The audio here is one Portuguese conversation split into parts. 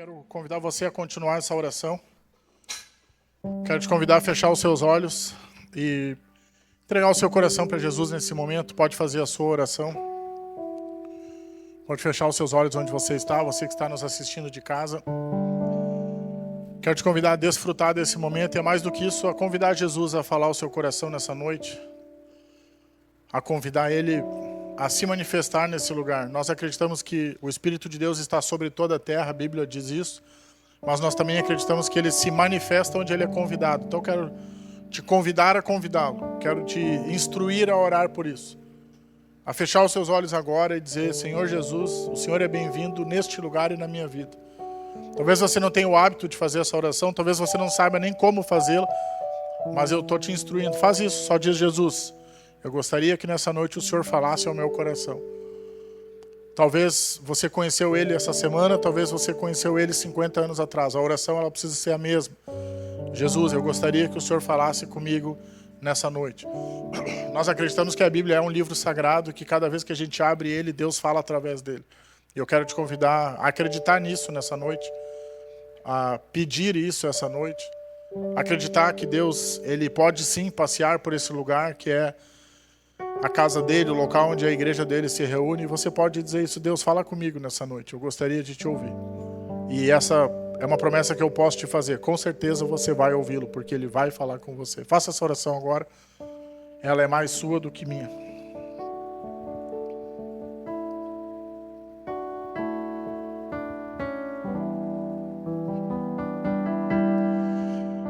quero convidar você a continuar essa oração. Quero te convidar a fechar os seus olhos e entregar o seu coração para Jesus nesse momento. Pode fazer a sua oração. Pode fechar os seus olhos onde você que está nos assistindo de casa. Quero te convidar a desfrutar desse momento e, é mais do que isso, a convidar Jesus a falar o seu coração nessa noite. A convidar Ele a se manifestar nesse lugar. Nós acreditamos que o Espírito de Deus está sobre toda a terra, a Bíblia diz isso. Mas nós também acreditamos que Ele se manifesta onde Ele é convidado. Então eu quero te convidar a convidá-lo. Quero te instruir a orar por isso. A fechar os seus olhos agora e dizer: Senhor Jesus, o Senhor é bem-vindo neste lugar e na minha vida. Talvez você não tenha o hábito de fazer essa oração, talvez você não saiba nem como fazê-la, mas eu estou te instruindo. Faz isso, só diz: Jesus, eu gostaria que nessa noite o Senhor falasse ao meu coração. Talvez você conheceu Ele essa semana, talvez você conheceu Ele 50 anos atrás. A oração ela precisa ser a mesma. Jesus, eu gostaria que o Senhor falasse comigo nessa noite. Nós acreditamos que a Bíblia é um livro sagrado, que cada vez que a gente abre ele, Deus fala através dele. E eu quero te convidar a acreditar nisso nessa noite, a pedir isso essa noite, acreditar que Deus ele pode sim passear por esse lugar que é a casa dele, o local onde a igreja dele se reúne. E você pode dizer isso: Deus, fala comigo nessa noite, eu gostaria de te ouvir. E essa é uma promessa que eu posso te fazer. Com certeza você vai ouvi-lo, porque ele vai falar com você. Faça essa oração agora. Ela é mais sua do que minha.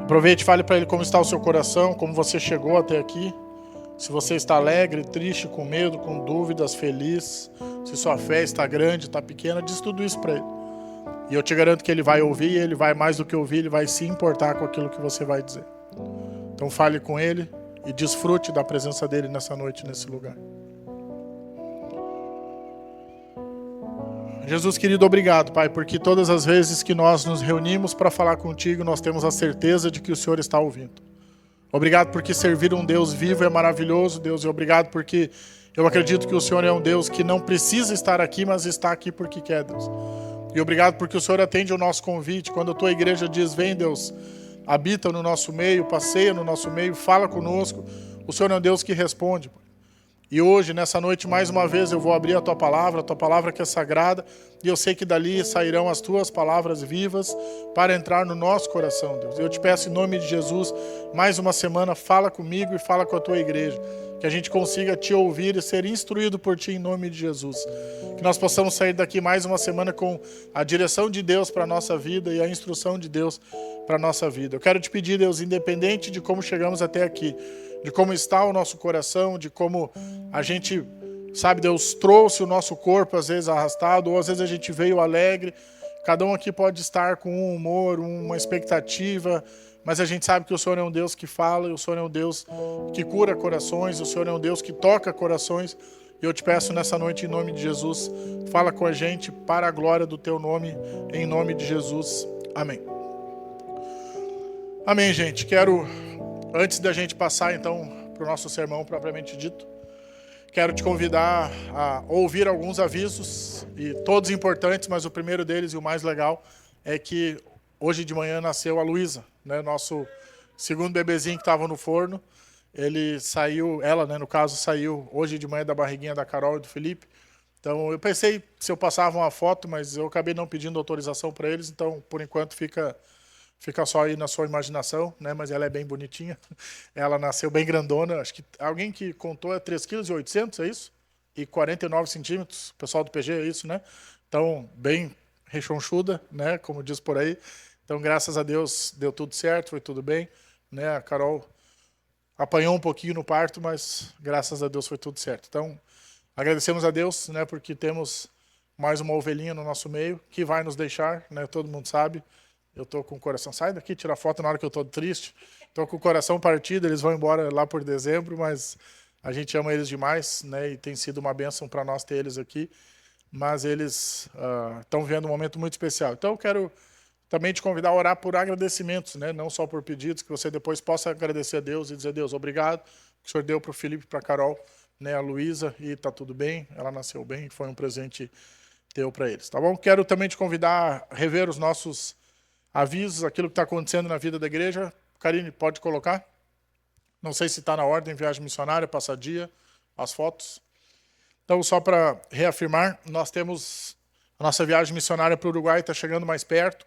Aproveite e fale para ele como está o seu coração, como você chegou até aqui. Se você está alegre, triste, com medo, com dúvidas, feliz, se sua fé está grande, está pequena, diz tudo isso para ele. E eu te garanto que ele vai ouvir, e ele vai mais do que ouvir, ele vai se importar com aquilo que você vai dizer. Então fale com ele e desfrute da presença dele nessa noite, nesse lugar. Jesus querido, obrigado, Pai, porque todas as vezes que nós nos reunimos para falar contigo, nós temos a certeza de que o Senhor está ouvindo. Obrigado porque servir um Deus vivo é maravilhoso, Deus, e obrigado porque eu acredito que o Senhor é um Deus que não precisa estar aqui, mas está aqui porque quer, Deus. E obrigado porque o Senhor atende o nosso convite. Quando a tua igreja diz: vem, Deus, habita no nosso meio, passeia no nosso meio, fala conosco, o Senhor é um Deus que responde. E hoje, nessa noite, mais uma vez, eu vou abrir a tua palavra que é sagrada, e eu sei que dali sairão as tuas palavras vivas para entrar no nosso coração, Deus. Eu te peço em nome de Jesus, mais uma semana, fala comigo e fala com a tua igreja, que a gente consiga te ouvir e ser instruído por ti em nome de Jesus. Que nós possamos sair daqui mais uma semana com a direção de Deus para a nossa vida e a instrução de Deus para a nossa vida. Eu quero te pedir, Deus, independente de como chegamos até aqui, de como está o nosso coração, de como a gente, sabe, Deus trouxe o nosso corpo às vezes arrastado, ou às vezes a gente veio alegre. Cada um aqui pode estar com um humor, uma expectativa, mas a gente sabe que o Senhor é um Deus que fala, e o Senhor é um Deus que cura corações, o Senhor é um Deus que toca corações. E eu te peço nessa noite, em nome de Jesus, fala com a gente para a glória do teu nome, em nome de Jesus. Amém. Amém, gente. Quero, antes da gente passar então para o nosso sermão propriamente dito, quero te convidar a ouvir alguns avisos, e todos importantes, mas o primeiro deles e o mais legal é que hoje de manhã nasceu a Luísa, né, nosso segundo bebezinho que estava no forno. Ele saiu, ela, né, no caso, saiu hoje de manhã da barriguinha da Carol e do Felipe. Então eu pensei se eu passava uma foto, mas eu acabei não pedindo autorização para eles, então por enquanto fica só aí na sua imaginação, né? Mas ela é bem bonitinha. Ela nasceu bem grandona. Acho que alguém que contou é 3,8 kg, é isso? E 49 centímetros. O pessoal do PG é isso, né? Então, bem rechonchuda, né? Como diz por aí. Então, graças a Deus, deu tudo certo, foi tudo bem, né? A Carol apanhou um pouquinho no parto, mas graças a Deus foi tudo certo. Então, agradecemos a Deus, né? Porque temos mais uma ovelhinha no nosso meio que vai nos deixar, né? Todo mundo sabe. Eu tô com o coração... Sai daqui, tira foto na hora que eu tô triste. Tô com o coração partido, eles vão embora lá por dezembro, mas a gente ama eles demais, né? E tem sido uma bênção para nós ter eles aqui. Mas eles estão vivendo um momento muito especial. Então eu quero também te convidar a orar por agradecimentos, né? Não só por pedidos, que você depois possa agradecer a Deus e dizer: Deus, obrigado, que o Senhor deu para o Felipe e para a Carol, né? A Luísa, e está tudo bem, ela nasceu bem, foi um presente teu para eles, tá bom? Quero também te convidar a rever os nossos avisos, aquilo que está acontecendo na vida da igreja. Karine, pode colocar? Não sei se está na ordem, viagem missionária, passadia, as fotos. Então, só para reafirmar, nós temos a nossa viagem missionária para o Uruguai, está chegando mais perto,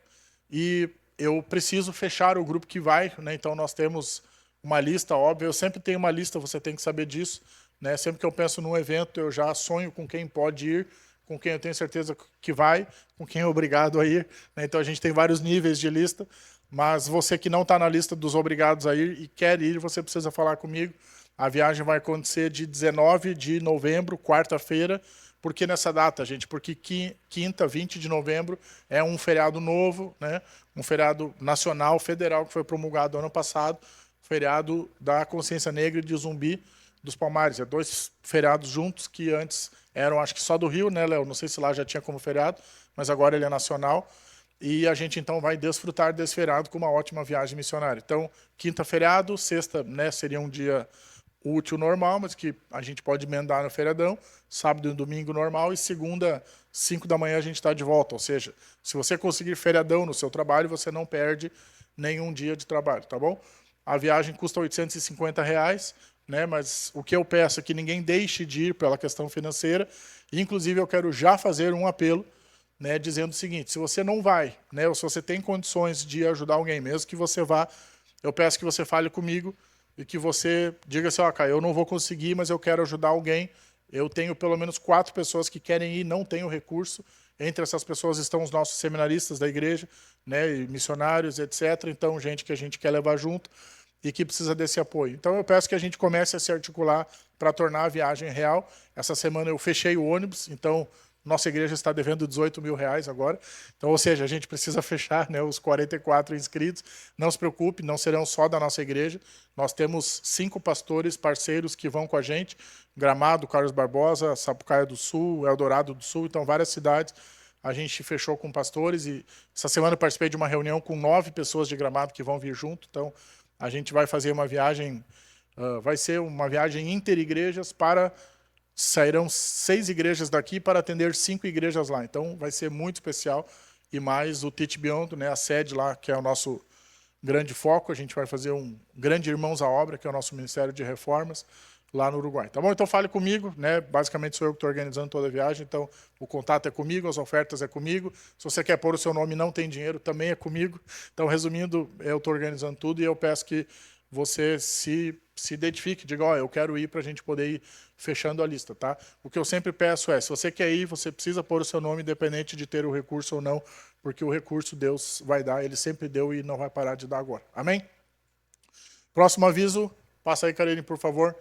e eu preciso fechar o grupo que vai, né? Então, nós temos uma lista, óbvio, eu sempre tenho uma lista, você tem que saber disso, né? Sempre que eu penso num evento, eu já sonho com quem pode ir, com quem eu tenho certeza que vai, com quem é obrigado a ir, né? Então, a gente tem vários níveis de lista, mas você que não está na lista dos obrigados a ir e quer ir, você precisa falar comigo. A viagem vai acontecer de 19 de novembro, quarta-feira. Por que nessa data, gente? Porque quinta, 20 de novembro, é um feriado novo, né? Um feriado nacional, federal, que foi promulgado ano passado, feriado da Consciência Negra e de Zumbi dos Palmares. É 2 feriados juntos que antes eram, acho que só do Rio, né, Léo? Não sei se lá já tinha como feriado, mas agora ele é nacional. E a gente, então, vai desfrutar desse feriado com uma ótima viagem missionária. Então, quinta feriado, sexta, né, seria um dia útil normal, mas que a gente pode emendar no feriadão, sábado e domingo normal, e segunda, 5 da manhã, a gente está de volta. Ou seja, se você conseguir feriadão no seu trabalho, você não perde nenhum dia de trabalho, tá bom? A viagem custa R$850, né? Mas o que eu peço é que ninguém deixe de ir pela questão financeira. Inclusive, eu quero já fazer um apelo, né, dizendo o seguinte: se você não vai, né, ou se você tem condições de ajudar alguém, mesmo que você vá, eu peço que você fale comigo e que você diga assim: ó, Caio, eu não vou conseguir, mas eu quero ajudar alguém. Eu tenho pelo menos 4 pessoas que querem ir, não tenho recurso. Entre essas pessoas estão os nossos seminaristas da igreja, né, e missionários, etc. Então, gente que a gente quer levar junto e que precisa desse apoio. Então, eu peço que a gente comece a se articular para tornar a viagem real. Essa semana eu fechei o ônibus, então nossa igreja está devendo R$18 mil agora. Então, ou seja, a gente precisa fechar, né, os 44 inscritos. Não se preocupe, não serão só da nossa igreja. Nós temos 5 pastores parceiros que vão com a gente. Gramado, Carlos Barbosa, Sapucaia do Sul, Eldorado do Sul, então várias cidades. A gente fechou com pastores e essa semana eu participei de uma reunião com 9 pessoas de Gramado que vão vir junto. Então, a gente vai fazer uma viagem, vai ser uma viagem interigrejas para... Sairão 6 igrejas daqui para atender 5 igrejas lá. Então, vai ser muito especial. E mais o Teach Beyond, né, a sede lá, que é o nosso grande foco. A gente vai fazer um grande Irmãos à Obra, que é o nosso Ministério de Reformas, lá no Uruguai. Tá bom? Então, fale comigo, né? Basicamente, sou eu que estou organizando toda a viagem. Então, o contato é comigo, as ofertas é comigo. Se você quer pôr o seu nome e não tem dinheiro, também é comigo. Então, resumindo, eu estou organizando tudo e eu peço que você se identifique, diga: ó, eu quero ir, para a gente poder ir fechando a lista, tá? O que eu sempre peço é, se você quer ir, você precisa pôr o seu nome, independente de ter o recurso ou não, porque o recurso Deus vai dar, Ele sempre deu e não vai parar de dar agora. Amém? Próximo aviso, passa aí, Karine, por favor.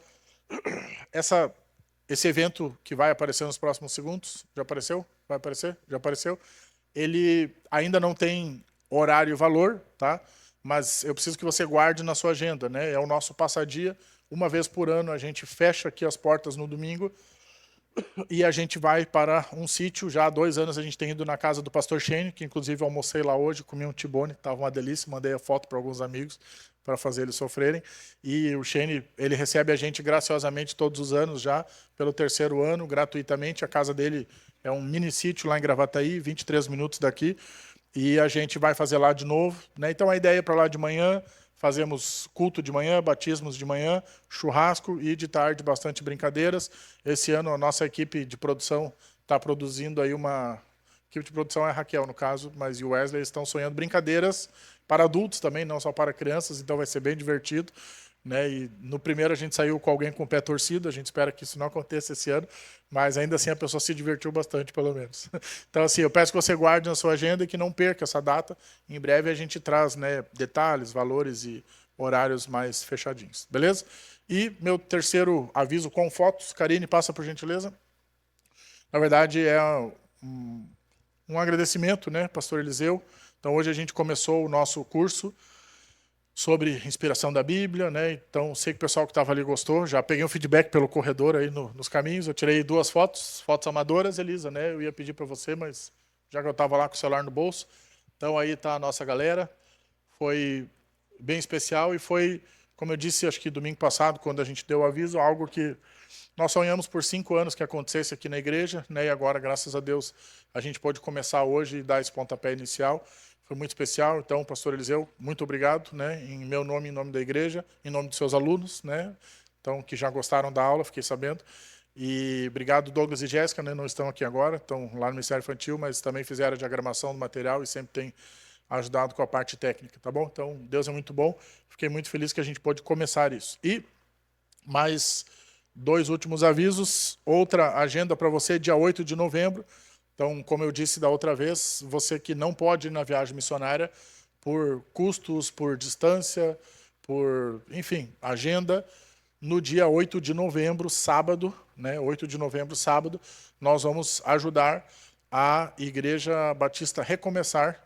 Esse evento que vai aparecer nos próximos segundos, já apareceu? Vai aparecer? Já apareceu? Ele ainda não tem horário e valor, tá? Mas eu preciso que você guarde na sua agenda, né? É o nosso passadia. Uma vez por ano a gente fecha aqui as portas no domingo e a gente vai para um sítio. Já há 2 anos a gente tem ido na casa do pastor Shane, que inclusive eu almocei lá hoje, comi um tibone, estava uma delícia, mandei a foto para alguns amigos para fazer eles sofrerem. E o Shane, ele recebe a gente graciosamente todos os anos já, pelo 3º ano, gratuitamente. A casa dele é um mini sítio lá em Gravataí, 23 minutos daqui. E a gente vai fazer lá de novo, né? Então a ideia é para lá de manhã, fazemos culto de manhã, batismos de manhã, churrasco e de tarde bastante brincadeiras. Esse ano a nossa equipe de produção está produzindo aí uma... A equipe de produção é a Raquel, no caso, mas e o Wesley estão sonhando brincadeiras para adultos também, não só para crianças, então vai ser bem divertido, né? E no primeiro a gente saiu com alguém com o pé torcido, a gente espera que isso não aconteça esse ano, mas ainda assim a pessoa se divertiu bastante, pelo menos. Então, assim, eu peço que você guarde na sua agenda e que não perca essa data. Em breve a gente traz, né, detalhes, valores e horários mais fechadinhos, beleza? E meu terceiro aviso com fotos. Karine, passa por gentileza. Na verdade, é um agradecimento, né, pastor Eliseu. Então, hoje a gente começou o nosso curso sobre inspiração da Bíblia, né? Então, sei que o pessoal que estava ali gostou. Já peguei um feedback pelo corredor aí nos caminhos. Eu tirei 2 fotos amadoras, Elisa, né? Eu ia pedir para você, mas já que eu estava lá com o celular no bolso. Então, aí está a nossa galera. Foi bem especial e foi, como eu disse, acho que domingo passado, quando a gente deu o aviso, algo que Nós sonhamos por 5 anos que acontecesse aqui na igreja, né? E agora, graças a Deus, a gente pode começar hoje e dar esse pontapé inicial. Foi muito especial. Então, pastor Eliseu, muito obrigado, né? Em meu nome, em nome da igreja, em nome dos seus alunos, né? Então, que já gostaram da aula, fiquei sabendo. E obrigado, Douglas e Jéssica, né? Não estão aqui agora, estão lá no Ministério Infantil, mas também fizeram a diagramação do material e sempre têm ajudado com a parte técnica, tá bom? Então, Deus é muito bom. Fiquei muito feliz que a gente pôde começar isso. E mais 2 últimos avisos. Outra agenda para você, dia 8 de novembro. Então, como eu disse da outra vez, você que não pode ir na viagem missionária por custos, por distância, por, enfim, agenda, no dia 8 de novembro, sábado, né, 8 de novembro, sábado, nós vamos ajudar a Igreja Batista Recomeçar.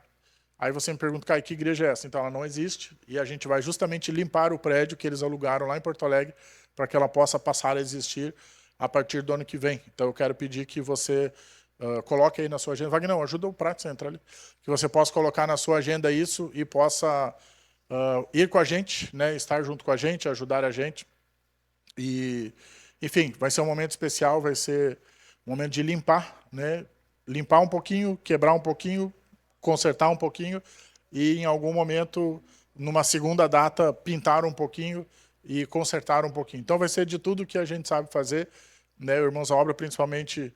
Aí você me pergunta, Caio, que igreja é essa? Então, ela não existe, e a gente vai justamente limpar o prédio que eles alugaram lá em Porto Alegre, para que ela possa passar a existir a partir do ano que vem. Então, eu quero pedir que você coloque aí na sua agenda. Wagner, ajuda o Prato, você entra ali. Que você possa colocar na sua agenda isso e possa ir com a gente, né, estar junto com a gente, ajudar a gente. E, enfim, vai ser um momento especial, vai ser um momento de limpar, né? Limpar um pouquinho, quebrar um pouquinho, consertar um pouquinho e, em algum momento, numa segunda data, pintar um pouquinho e consertar um pouquinho. Então, vai ser de tudo que a gente sabe fazer, né? O Irmãos à Obra, principalmente,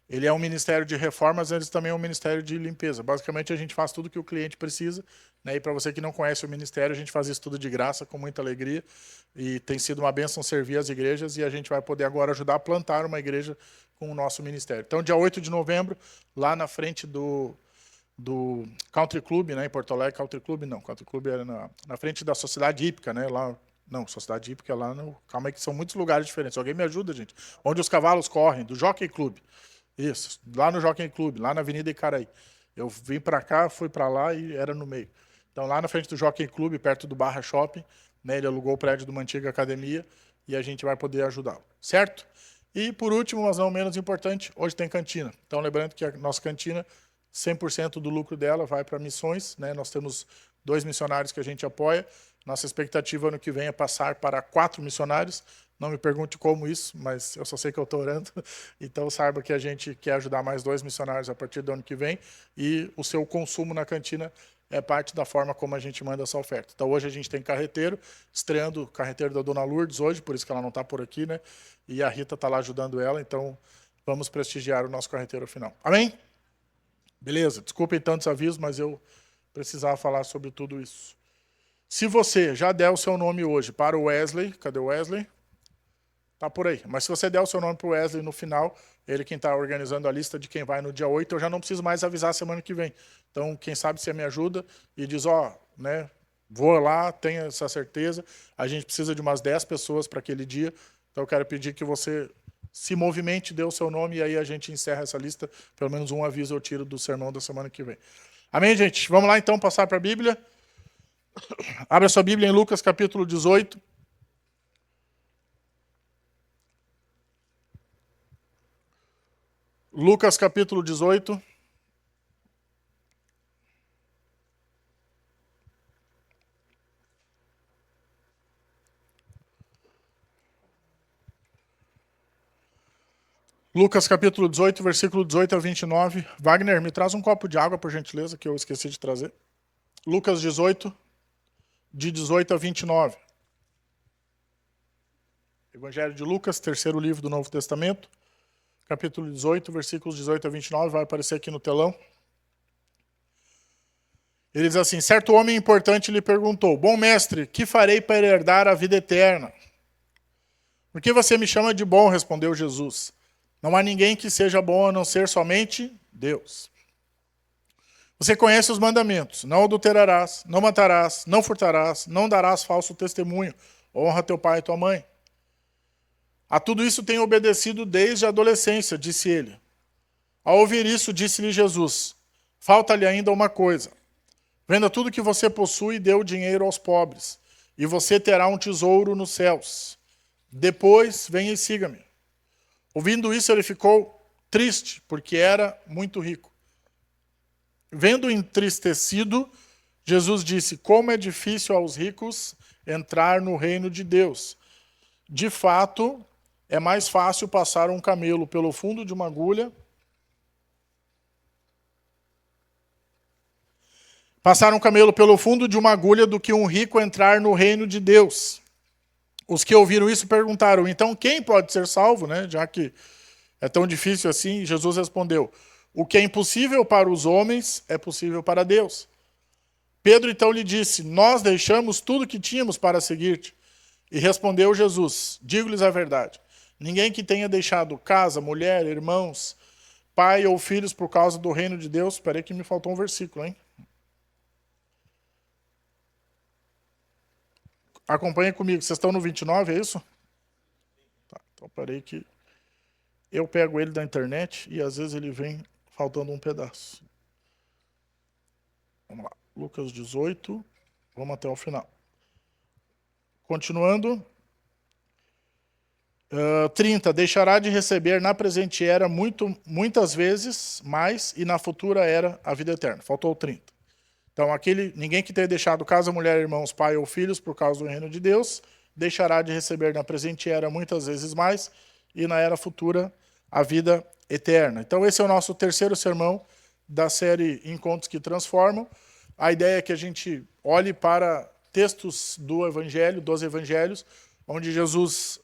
ele é um ministério de reformas, mas ele também é um ministério de limpeza. Basicamente, a gente faz tudo que o cliente precisa, né? E para você que não conhece o ministério, a gente faz isso tudo de graça, com muita alegria. E tem sido uma bênção servir as igrejas e a gente vai poder agora ajudar a plantar uma igreja com o nosso ministério. Então, dia 8 de novembro, lá na frente do Country Club, né, em Porto Alegre. Country Club não, Country Club era na frente da Sociedade Hípica, né, lá. Não, Sociedade Hípica é lá no... Calma aí que são muitos lugares diferentes. Alguém me ajuda, gente? Onde os cavalos correm, do Jockey Club. Isso, lá no Jockey Club, lá na Avenida Icaraí. Eu vim para cá, fui para lá e era no meio. Então, lá na frente do Jockey Club, perto do Barra Shopping, né, ele alugou o prédio de uma antiga academia e a gente vai poder ajudá-lo, certo? E, por último, mas não menos importante, hoje tem cantina. Então, lembrando que a nossa cantina, 100% do lucro dela vai para missões, né? Nós temos 2 missionários que a gente apoia. Nossa expectativa ano que vem é passar para 4 missionários. Não me pergunte como isso, mas eu só sei que eu estou orando. Então, saiba que a gente quer ajudar mais 2 missionários a partir do ano que vem. E o seu consumo na cantina é parte da forma como a gente manda essa oferta. Então, hoje a gente tem carreteiro, estreando o carreteiro da Dona Lourdes hoje, por isso que ela não está por aqui, né? E a Rita está lá ajudando ela, então vamos prestigiar o nosso carreteiro final. Amém? Beleza, desculpem tantos avisos, mas eu precisava falar sobre tudo isso. Se você já der o seu nome hoje para o Wesley, cadê o Wesley? Tá por aí. Mas se você der o seu nome para o Wesley no final, ele quem está organizando a lista de quem vai no dia 8, eu já não preciso mais avisar semana que vem. Então, quem sabe você me ajuda e diz, né, vou lá, tenha essa certeza. A gente precisa de umas 10 pessoas para aquele dia. Então, eu quero pedir que você se movimente, dê o seu nome e aí a gente encerra essa lista. Pelo menos um aviso eu tiro do sermão da semana que vem. Amém, gente? Vamos lá, então, passar para a Bíblia. Abra sua Bíblia em Lucas, capítulo 18. Lucas, capítulo 18. Lucas, capítulo 18, versículo 18 a 29. Wagner, me traz um copo de água, por gentileza, que eu esqueci de trazer. Lucas 18, de 18 a 29. Evangelho de Lucas, terceiro livro do Novo Testamento, capítulo 18, versículos 18 a 29, vai aparecer aqui no telão. Ele diz assim, certo homem importante lhe perguntou, bom mestre, que farei para herdar a vida eterna? Por que você me chama de bom? Respondeu Jesus. Não há ninguém que seja bom a não ser somente Deus. Você conhece os mandamentos, não adulterarás, não matarás, não furtarás, não darás falso testemunho, honra teu pai e tua mãe. A tudo isso tenho obedecido desde a adolescência, disse ele. Ao ouvir isso, disse-lhe Jesus, falta-lhe ainda uma coisa. Venda tudo que você possui e dê o dinheiro aos pobres, e você terá um tesouro nos céus. Depois, venha e siga-me. Ouvindo isso, ele ficou triste, porque era muito rico. Vendo entristecido, Jesus disse, como é difícil aos ricos entrar no reino de Deus. De fato, é mais fácil passar um camelo pelo fundo de uma agulha. Passar um camelo pelo fundo de uma agulha do que um rico entrar no reino de Deus. Os que ouviram isso perguntaram, então quem pode ser salvo, né? Já que é tão difícil assim, Jesus respondeu, o que é impossível para os homens é possível para Deus. Pedro então lhe disse, nós deixamos tudo que tínhamos para seguir-te. E respondeu Jesus, digo-lhes a verdade, ninguém que tenha deixado casa, mulher, irmãos, pai ou filhos por causa do reino de Deus, espera aí que me faltou um versículo, hein? Acompanhem comigo, vocês estão no 29, é isso? Tá, então parei que eu pego ele da internet e às vezes ele vem faltando um pedaço. Vamos lá, Lucas 18, vamos até o final. Continuando. 30, deixará de receber na presente era muitas vezes mais e na futura era a vida eterna. Faltou 30. Então, ninguém que tenha deixado casa, mulher, irmãos, pai ou filhos por causa do reino de Deus, deixará de receber na presente era muitas vezes mais e na era futura a vida eterna. Então, esse é o nosso terceiro sermão da série Encontros que Transformam. A ideia é que a gente olhe para textos do Evangelho, dos Evangelhos, onde Jesus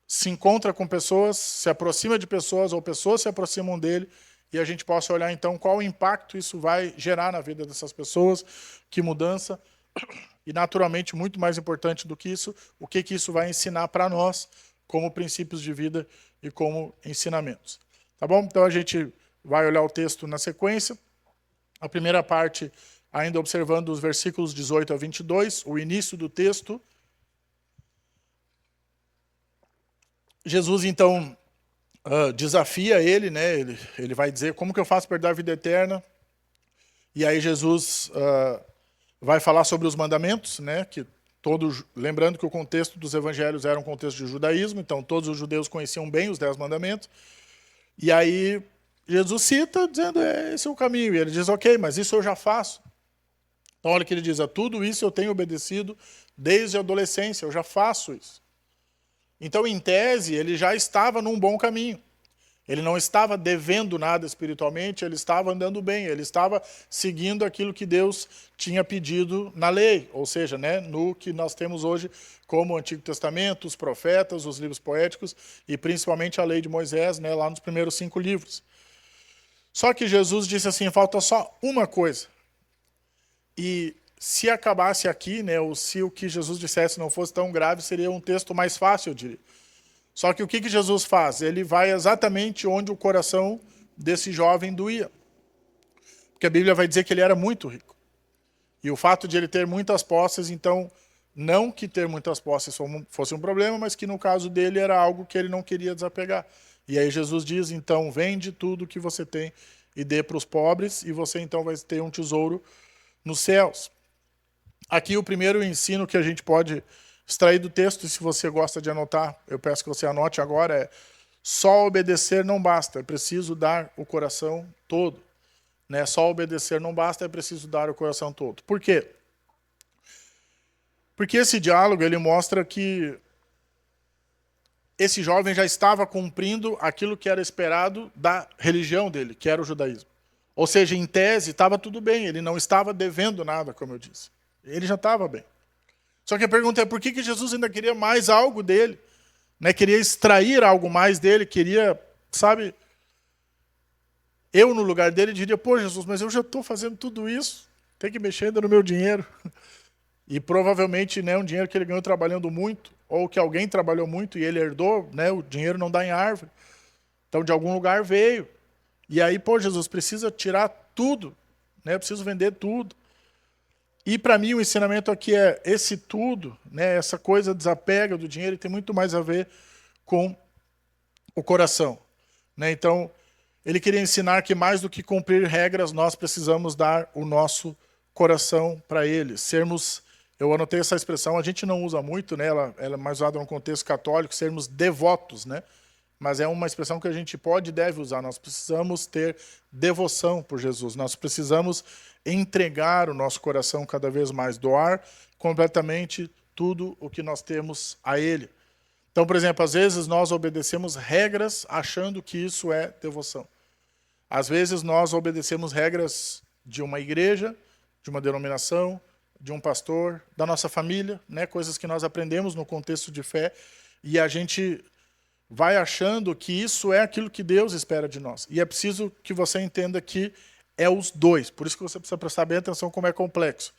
se encontra com pessoas, se aproxima de pessoas, ou pessoas se aproximam dele, e a gente possa olhar, então, qual o impacto isso vai gerar na vida dessas pessoas, que mudança, e, naturalmente, muito mais importante do que isso, o que isso vai ensinar para nós, como princípios de vida e como ensinamentos. Tá bom? Então, a gente vai olhar o texto na sequência. A primeira parte, ainda observando os versículos 18 a 22, o início do texto. Jesus, então, desafia ele, né? Ele vai dizer, como que eu faço para herdar a vida eterna? E aí Jesus vai falar sobre os mandamentos, né? Lembrando que o contexto dos evangelhos era um contexto de judaísmo, então todos os judeus conheciam bem os 10 mandamentos. E aí Jesus cita, dizendo, esse é o caminho. E ele diz, ok, mas isso eu já faço. Então olha o que ele diz, a tudo isso eu tenho obedecido desde a adolescência, eu já faço isso. Então, em tese, ele já estava num bom caminho. Ele não estava devendo nada espiritualmente, ele estava andando bem, ele estava seguindo aquilo que Deus tinha pedido na lei, ou seja, né, no que nós temos hoje como o Antigo Testamento, os profetas, os livros poéticos e principalmente a lei de Moisés, né, lá nos primeiros 5 livros. Só que Jesus disse assim, falta só uma coisa. E se acabasse aqui, né, ou se o que Jesus dissesse não fosse tão grave, seria um texto mais fácil, eu diria. Só que o que Jesus faz? Ele vai exatamente onde o coração desse jovem doía. Porque a Bíblia vai dizer que ele era muito rico. E o fato de ele ter muitas posses, então, não que ter muitas posses fosse um problema, mas que no caso dele era algo que ele não queria desapegar. E aí Jesus diz, então, vende tudo que você tem e dê para os pobres, e você então vai ter um tesouro nos céus. Aqui o primeiro ensino que a gente pode extrair do texto, e se você gosta de anotar, eu peço que você anote agora, é só obedecer não basta, é preciso dar o coração todo. Né? Só obedecer não basta, é preciso dar o coração todo. Por quê? Porque esse diálogo ele mostra que esse jovem já estava cumprindo aquilo que era esperado da religião dele, que era o judaísmo. Ou seja, em tese, estava tudo bem, ele não estava devendo nada, como eu disse. Ele já estava bem. Só que a pergunta é por que Jesus ainda queria mais algo dele? Né? Queria extrair algo mais dele, queria, sabe... Eu, no lugar dele, diria, pô, Jesus, mas eu já estou fazendo tudo isso, tem que mexer ainda no meu dinheiro. E provavelmente, né, um dinheiro que ele ganhou trabalhando muito, ou que alguém trabalhou muito e ele herdou, né, o dinheiro não dá em árvore. Então, de algum lugar veio. E aí, pô, Jesus, precisa tirar tudo, né, eu preciso vender tudo. E para mim o ensinamento aqui é esse tudo, né, essa coisa desapega do dinheiro tem muito mais a ver com o coração. Né? Então, ele queria ensinar que mais do que cumprir regras, nós precisamos dar o nosso coração para ele. Sermos, eu anotei essa expressão, a gente não usa muito, né, ela é mais usada no contexto católico, sermos devotos, né? Mas é uma expressão que a gente pode e deve usar. Nós precisamos ter devoção por Jesus. Nós precisamos entregar o nosso coração cada vez mais, doar completamente tudo o que nós temos a Ele. Então, por exemplo, às vezes nós obedecemos regras achando que isso é devoção. Às vezes nós obedecemos regras de uma igreja, de uma denominação, de um pastor, da nossa família, né? Coisas que nós aprendemos no contexto de fé, e a gente vai achando que isso é aquilo que Deus espera de nós. E é preciso que você entenda que é os dois. Por isso que você precisa prestar bem atenção como é complexo.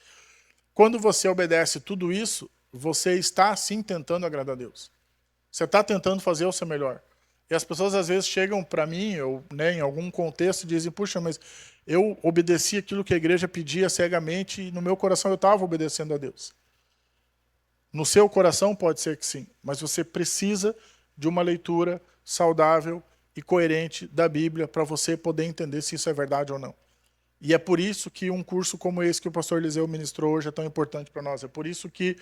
Quando você obedece tudo isso, você está sim tentando agradar a Deus. Você está tentando fazer o seu melhor. E as pessoas às vezes chegam para mim, ou né, em algum contexto, e dizem, puxa, mas eu obedeci aquilo que a igreja pedia cegamente e no meu coração eu estava obedecendo a Deus. No seu coração pode ser que sim, mas você precisa de uma leitura saudável e coerente da Bíblia para você poder entender se isso é verdade ou não. E é por isso que um curso como esse que o pastor Eliseu ministrou hoje é tão importante para nós. É por isso que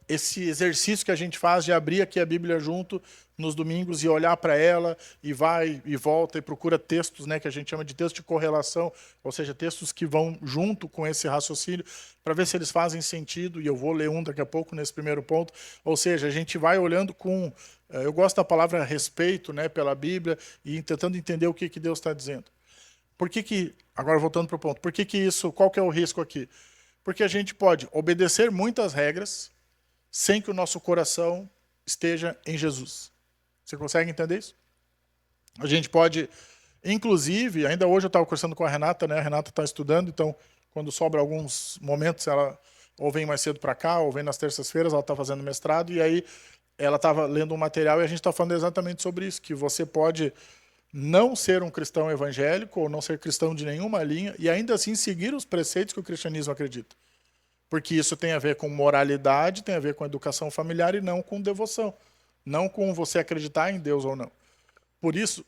esse exercício que a gente faz de abrir aqui a Bíblia junto nos domingos e olhar para ela e vai e volta e procura textos, né, que a gente chama de texto de correlação, ou seja, textos que vão junto com esse raciocínio para ver se eles fazem sentido, e eu vou ler um daqui a pouco nesse primeiro ponto. Ou seja, a gente vai olhando com, eu gosto da palavra respeito, né, pela Bíblia e tentando entender o que Deus está dizendo. Por que, agora voltando para o ponto, por que isso, qual que é o risco aqui? Porque a gente pode obedecer muitas regras sem que o nosso coração esteja em Jesus. Você consegue entender isso? A gente pode, inclusive, ainda hoje eu estava conversando com a Renata, né? A Renata está estudando, então quando sobra alguns momentos, ela ou vem mais cedo para cá, ou vem nas terças-feiras, ela está fazendo mestrado, e aí ela estava lendo um material e a gente está falando exatamente sobre isso, que você pode não ser um cristão evangélico ou não ser cristão de nenhuma linha e ainda assim seguir os preceitos que o cristianismo acredita. Porque isso tem a ver com moralidade, tem a ver com educação familiar e não com devoção. Não com você acreditar em Deus ou não. Por isso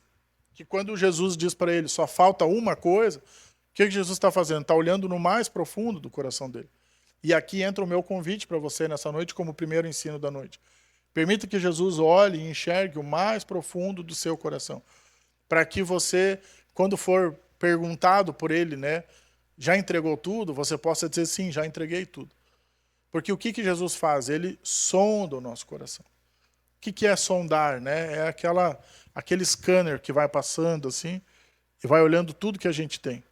que quando Jesus diz para ele só falta uma coisa, o que Jesus está fazendo? Está olhando no mais profundo do coração dele. E aqui entra o meu convite para você nessa noite como primeiro ensino da noite. Permita que Jesus olhe e enxergue o mais profundo do seu coração. Para que você, quando for perguntado por ele, né, já entregou tudo, você possa dizer sim, já entreguei tudo. Porque o que Jesus faz? Ele sonda o nosso coração. O que é sondar? Né? É aquele scanner que vai passando assim e vai olhando tudo que a gente tem.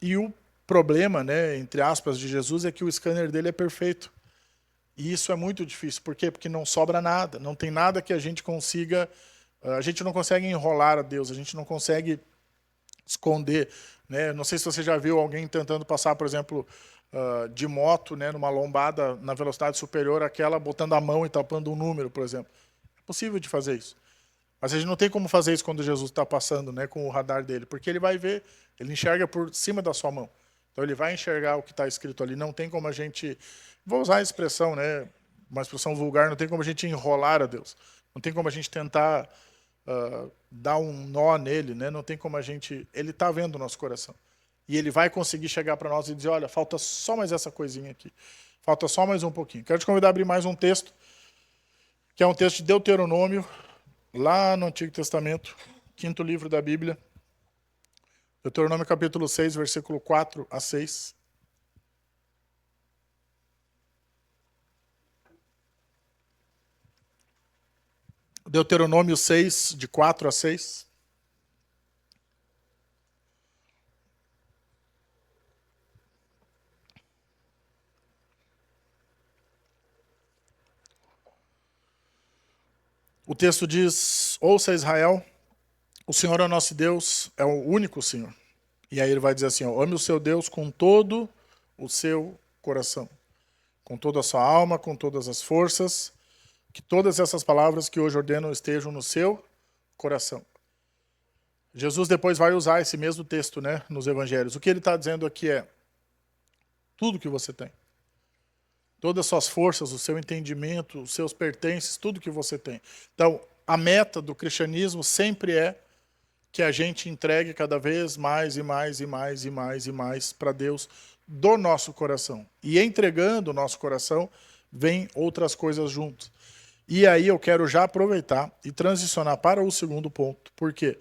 E o problema, né, entre aspas, de Jesus é que o scanner dele é perfeito. E isso é muito difícil. Por quê? Porque não sobra nada. Não tem nada que a gente consiga... A gente não consegue enrolar a Deus, a gente não consegue esconder. Né? Não sei se você já viu alguém tentando passar, por exemplo, de moto, né, numa lombada na velocidade superior àquela, botando a mão e tapando um número, por exemplo. É possível de fazer isso. Mas a gente não tem como fazer isso quando Jesus está passando, né, com o radar dele, porque ele vai ver, ele enxerga por cima da sua mão. Então ele vai enxergar o que está escrito ali. Não tem como a gente... Vou usar a expressão, né, uma expressão vulgar, não tem como a gente enrolar a Deus. Não tem como a gente tentar... dar um nó nele, né? Não tem como a gente... Ele está vendo o nosso coração. E ele vai conseguir chegar para nós e dizer, olha, falta só mais essa coisinha aqui. Falta só mais um pouquinho. Quero te convidar a abrir mais um texto, que é um texto de Deuteronômio, lá no Antigo Testamento, 5º livro da Bíblia. Deuteronômio capítulo 6, versículo 4 a 6. Deuteronômio 6, de 4 a 6. O texto diz, ouça Israel, o Senhor é o nosso Deus, é o único Senhor. E aí ele vai dizer assim, ó, ame o seu Deus com todo o seu coração, com toda a sua alma, com todas as forças, que todas essas palavras que hoje ordeno estejam no seu coração. Jesus depois vai usar esse mesmo texto, né, nos evangelhos. O que ele está dizendo aqui é tudo que você tem. Todas as suas forças, o seu entendimento, os seus pertences, tudo que você tem. Então, a meta do cristianismo sempre é que a gente entregue cada vez mais e mais e mais e mais e mais para Deus do nosso coração. E entregando o nosso coração, vem outras coisas juntos. E aí eu quero já aproveitar e transicionar para o segundo ponto. Por quê?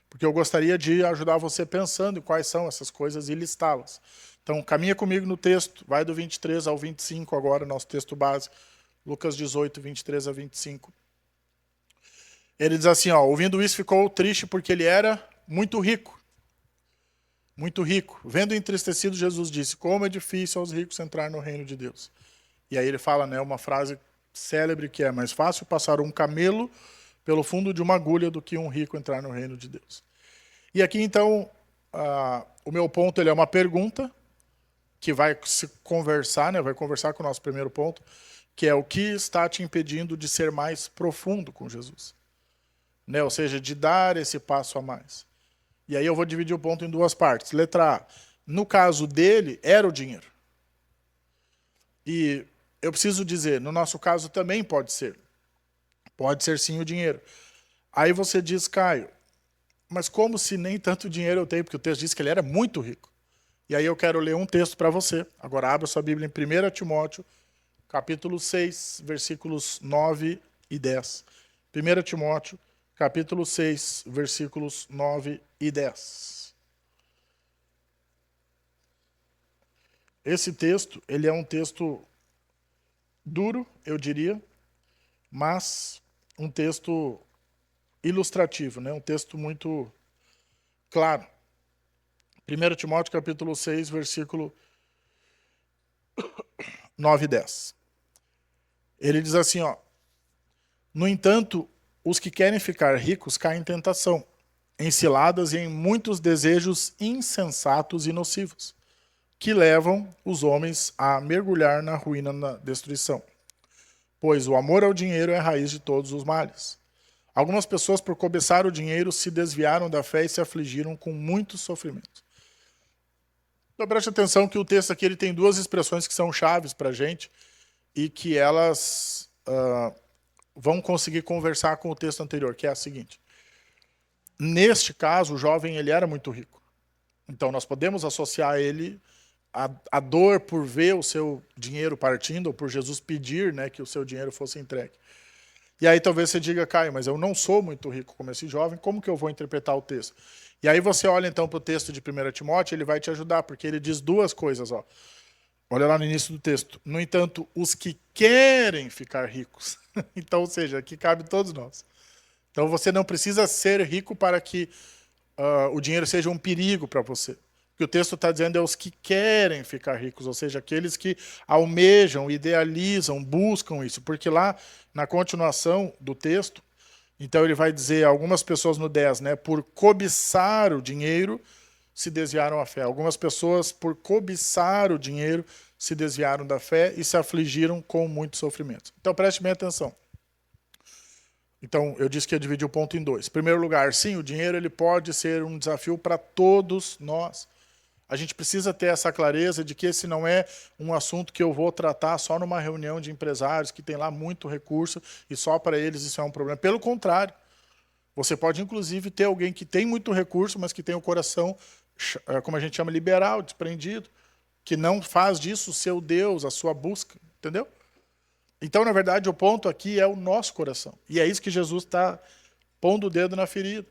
Porque eu gostaria de ajudar você pensando em quais são essas coisas e listá-las. Então, caminha comigo no texto, vai do 23 ao 25 agora, nosso texto base. Lucas 18, 23 a 25. Ele diz assim, ó, ouvindo isso ficou triste porque ele era muito rico. Muito rico. Vendo entristecido, Jesus disse, como é difícil aos ricos entrar no reino de Deus. E aí ele fala, né, uma frase célebre que é mais fácil passar um camelo pelo fundo de uma agulha do que um rico entrar no reino de Deus. E aqui então, o meu ponto ele é uma pergunta que vai se conversar, né, vai conversar com o nosso primeiro ponto, que é o que está te impedindo de ser mais profundo com Jesus. Né, ou seja, de dar esse passo a mais. E aí eu vou dividir o ponto em duas partes. Letra A, no caso dele, era o dinheiro. E eu preciso dizer, no nosso caso também pode ser. Pode ser sim o dinheiro. Aí você diz, Caio, mas como se nem tanto dinheiro eu tenho? Porque o texto diz que ele era muito rico. E aí eu quero ler um texto para você. Agora abra sua Bíblia em 1 Timóteo, capítulo 6, versículos 9 e 10. 1 Timóteo, capítulo 6, versículos 9 e 10. Esse texto, ele é um texto duro, eu diria, mas um texto ilustrativo, né? Um texto muito claro. 1 Timóteo, capítulo 6, versículo 9 e 10. Ele diz assim, ó, no entanto, os que querem ficar ricos caem em tentação, em ciladas e em muitos desejos insensatos e nocivos, que levam os homens a mergulhar na ruína, na destruição. Pois o amor ao dinheiro é a raiz de todos os males. Algumas pessoas, por cobiçar o dinheiro, se desviaram da fé e se afligiram com muitos sofrimentos. Então preste atenção que o texto aqui ele tem duas expressões que são chaves para a gente e que elas vão conseguir conversar com o texto anterior, que é a seguinte. Neste caso, o jovem ele era muito rico. Então nós podemos associar ele à dor por ver o seu dinheiro partindo, ou por Jesus pedir, né, que o seu dinheiro fosse entregue. E aí talvez você diga, Caio, mas eu não sou muito rico como esse jovem, como que eu vou interpretar o texto? E aí você olha então para o texto de 1 Timóteo, ele vai te ajudar, porque ele diz duas coisas. Ó. Olha lá no início do texto. No entanto, os que querem ficar ricos. Então, ou seja, aqui cabe todos nós. Então você não precisa ser rico para que o dinheiro seja um perigo para você. O que o texto está dizendo é os que querem ficar ricos, ou seja, aqueles que almejam, idealizam, buscam isso. Porque lá, na continuação do texto, então ele vai dizer, algumas pessoas no 10, né, por cobiçar o dinheiro, se desviaram da fé. Algumas pessoas, por cobiçar o dinheiro, se desviaram da fé e se afligiram com muitos sofrimentos. Então preste bem atenção. Então, eu disse que ia dividir o ponto em dois. Em primeiro lugar, sim, o dinheiro ele pode ser um desafio para todos nós. A gente precisa ter essa clareza de que esse não é um assunto que eu vou tratar só numa reunião de empresários que tem lá muito recurso e só para eles isso é um problema. Pelo contrário, você pode inclusive ter alguém que tem muito recurso, mas que tem o coração, como a gente chama, liberal, desprendido, que não faz disso o seu Deus, a sua busca, entendeu? Então, na verdade, o ponto aqui é o nosso coração. E é isso que Jesus está pondo o dedo na ferida.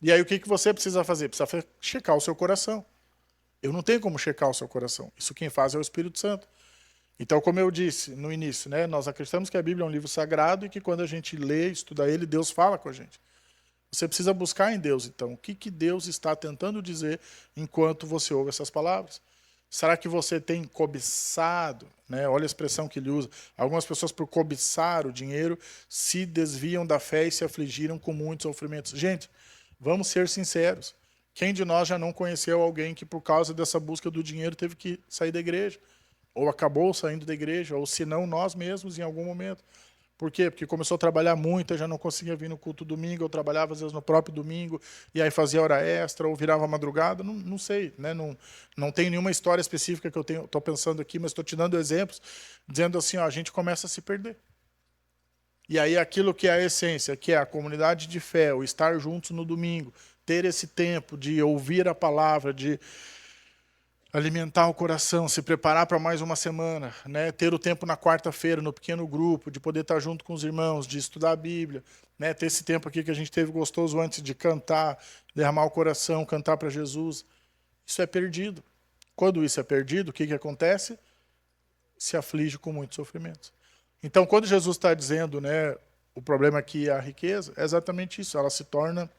E aí o que você precisa fazer? Precisa checar o seu coração. Eu não tenho como checar o seu coração. Isso quem faz é o Espírito Santo. Então, como eu disse no início, né, nós acreditamos que a Bíblia é um livro sagrado e que quando a gente lê, estuda ele, Deus fala com a gente. Você precisa buscar em Deus, então, o que Deus está tentando dizer enquanto você ouve essas palavras. Será que você tem cobiçado, né? Olha a expressão que ele usa. Algumas pessoas, por cobiçar o dinheiro, se desviam da fé e se afligiram com muitos sofrimentos. Gente, vamos ser sinceros. Quem de nós já não conheceu alguém que, por causa dessa busca do dinheiro, teve que sair da igreja? Ou acabou saindo da igreja? Ou se não, nós mesmos, em algum momento. Por quê? Porque começou a trabalhar muito, eu já não conseguia vir no culto domingo, eu trabalhava às vezes no próprio domingo, e aí fazia hora extra, ou virava madrugada, não sei, né? Não tem nenhuma história específica que eu estou pensando aqui, mas estou te dando exemplos, dizendo assim, ó, a gente começa a se perder. E aí aquilo que é a essência, que é a comunidade de fé, o estar juntos no domingo, ter esse tempo de ouvir a palavra, de alimentar o coração, se preparar para mais uma semana, né? Ter o tempo na quarta-feira, no pequeno grupo, de poder estar junto com os irmãos, de estudar a Bíblia, né? Ter esse tempo aqui que a gente teve gostoso antes de cantar, derramar o coração, cantar para Jesus. Isso é perdido. Quando isso é perdido, o que acontece? Se aflige com muitos sofrimentos. Então, quando Jesus está dizendo, né, o problema aqui é a riqueza, é exatamente isso. Ela se torna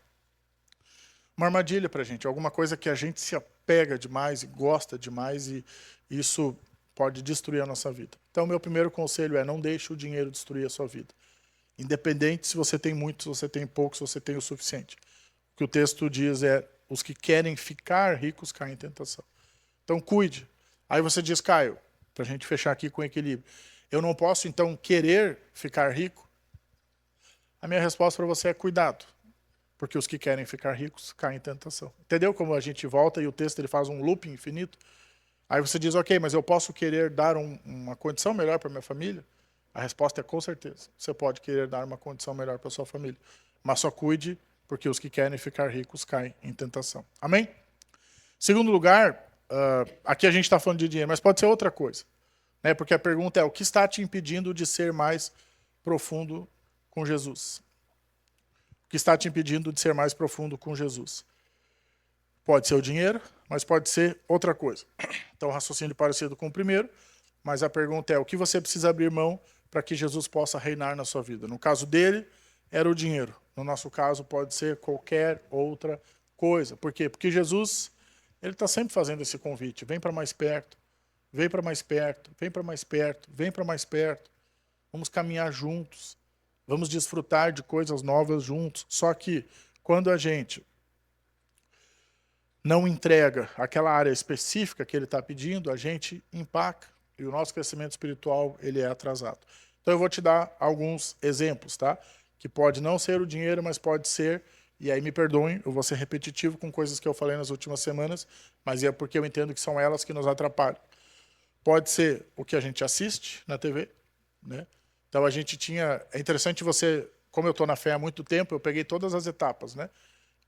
uma armadilha para a gente, alguma coisa que a gente se apega demais e gosta demais, e isso pode destruir a nossa vida. Então, meu primeiro conselho é: não deixe o dinheiro destruir a sua vida. Independente se você tem muito, se você tem pouco, se você tem o suficiente. O que o texto diz é: os que querem ficar ricos caem em tentação. Então, cuide. Aí você diz: Caio, para a gente fechar aqui com equilíbrio, eu não posso, então, querer ficar rico? A minha resposta para você é: cuidado. Porque os que querem ficar ricos caem em tentação. Entendeu como a gente volta e o texto ele faz um looping infinito? Aí você diz: ok, mas eu posso querer dar uma condição melhor para minha família? A resposta é: com certeza. Você pode querer dar uma condição melhor para sua família. Mas só cuide, porque os que querem ficar ricos caem em tentação. Amém? Segundo lugar, aqui a gente está falando de dinheiro, mas pode ser outra coisa. Né? Porque a pergunta é: o que está te impedindo de ser mais profundo com Jesus? O que está te impedindo de ser mais profundo com Jesus? Pode ser o dinheiro, mas pode ser outra coisa. Então, raciocínio parecido com o primeiro, mas a pergunta é: o que você precisa abrir mão para que Jesus possa reinar na sua vida? No caso dele, era o dinheiro. No nosso caso, pode ser qualquer outra coisa. Por quê? Porque Jesus, ele está sempre fazendo esse convite: vem para mais perto, vem para mais perto, vem para mais perto, vem para mais perto. Vamos caminhar juntos, vamos desfrutar de coisas novas juntos. Só que quando a gente não entrega aquela área específica que ele está pedindo, a gente empaca e o nosso crescimento espiritual ele é atrasado. Então eu vou te dar alguns exemplos, tá? Que pode não ser o dinheiro, mas pode ser, e aí me perdoem, eu vou ser repetitivo com coisas que eu falei nas últimas semanas, mas é porque eu entendo que são elas que nos atrapalham. Pode ser o que a gente assiste na TV, né? Então a gente tinha, é interessante você, como eu estou na fé há muito tempo, eu peguei todas as etapas, né?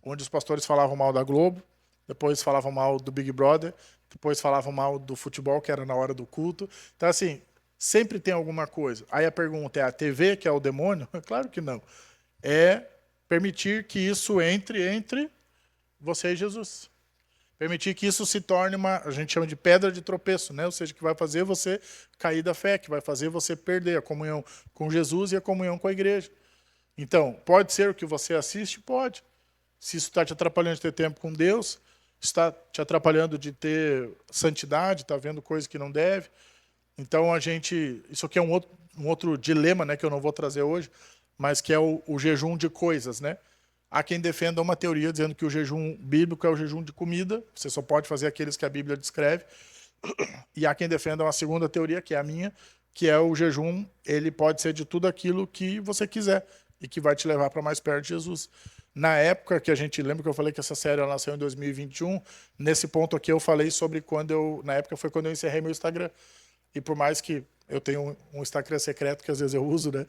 Onde os pastores falavam mal da Globo, depois falavam mal do Big Brother, depois falavam mal do futebol, que era na hora do culto. Então, assim, sempre tem alguma coisa. Aí a pergunta é: a TV que é o demônio? Claro que não. É permitir que isso entre você e Jesus. Permitir que isso se torne a gente chama de pedra de tropeço, né? Ou seja, que vai fazer você cair da fé, que vai fazer você perder a comunhão com Jesus e a comunhão com a igreja. Então, pode ser o que você assiste? Pode. Se isso está te atrapalhando de ter tempo com Deus, está te atrapalhando de ter santidade, está vendo coisas que não deve. Então, isso aqui é um outro dilema, né, que eu não vou trazer hoje, mas que é o jejum de coisas, né? Há quem defenda uma teoria dizendo que o jejum bíblico é o jejum de comida, você só pode fazer aqueles que a Bíblia descreve. E há quem defenda uma segunda teoria, que é a minha, que é o jejum, ele pode ser de tudo aquilo que você quiser e que vai te levar para mais perto de Jesus. Na época que a gente lembra que eu falei que essa série ela nasceu em 2021, nesse ponto aqui eu falei sobre na época foi quando eu encerrei meu Instagram. E por mais que eu tenha um Instagram secreto que às vezes eu uso, né,